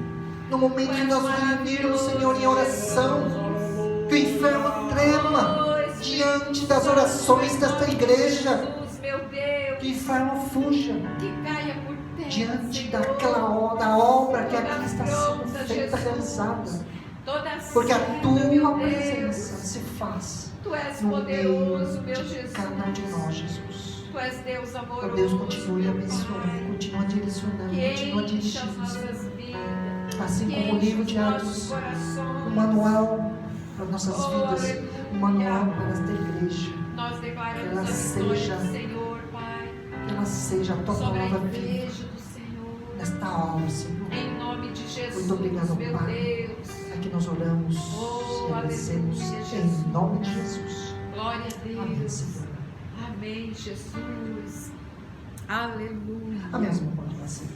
no momento que nós nos reunirmos, Senhor, em oração, que o inferno trema diante das orações desta igreja, Jesus, meu Deus, que o inferno fuja que caia por terra, diante Senhor. da obra que aqui está sendo feita, realizada. Toda Porque a seta, tua meu presença Deus, se faz Tu és no poderoso, meio meu de Jesus. cada um de nós, Jesus. Tu és Deus amoroso, Ó Deus, continue meu abençoando, Pai, continua direcionando, que continua enche as dirigindo, nossas vidas, assim que como o enche livro os de nossos Atos, corações. um manual para nossas Oh, vidas, aleluia. um manual para esta igreja, Nós declaramos ela a vitória seja- do Senhor, Pai, que ela seja a tua sobre a palavra viva igreja do Senhor, nesta aula, Senhor. em nome de Jesus, Muito obrigado, meu Pai. Deus. Aqui nós oramos Oh, e agradecemos aleluia, em Jesus. nome de Jesus. Glória a Amém, Deus. Senhor. Amém, Jesus. Aleluia. A mesma pode ser.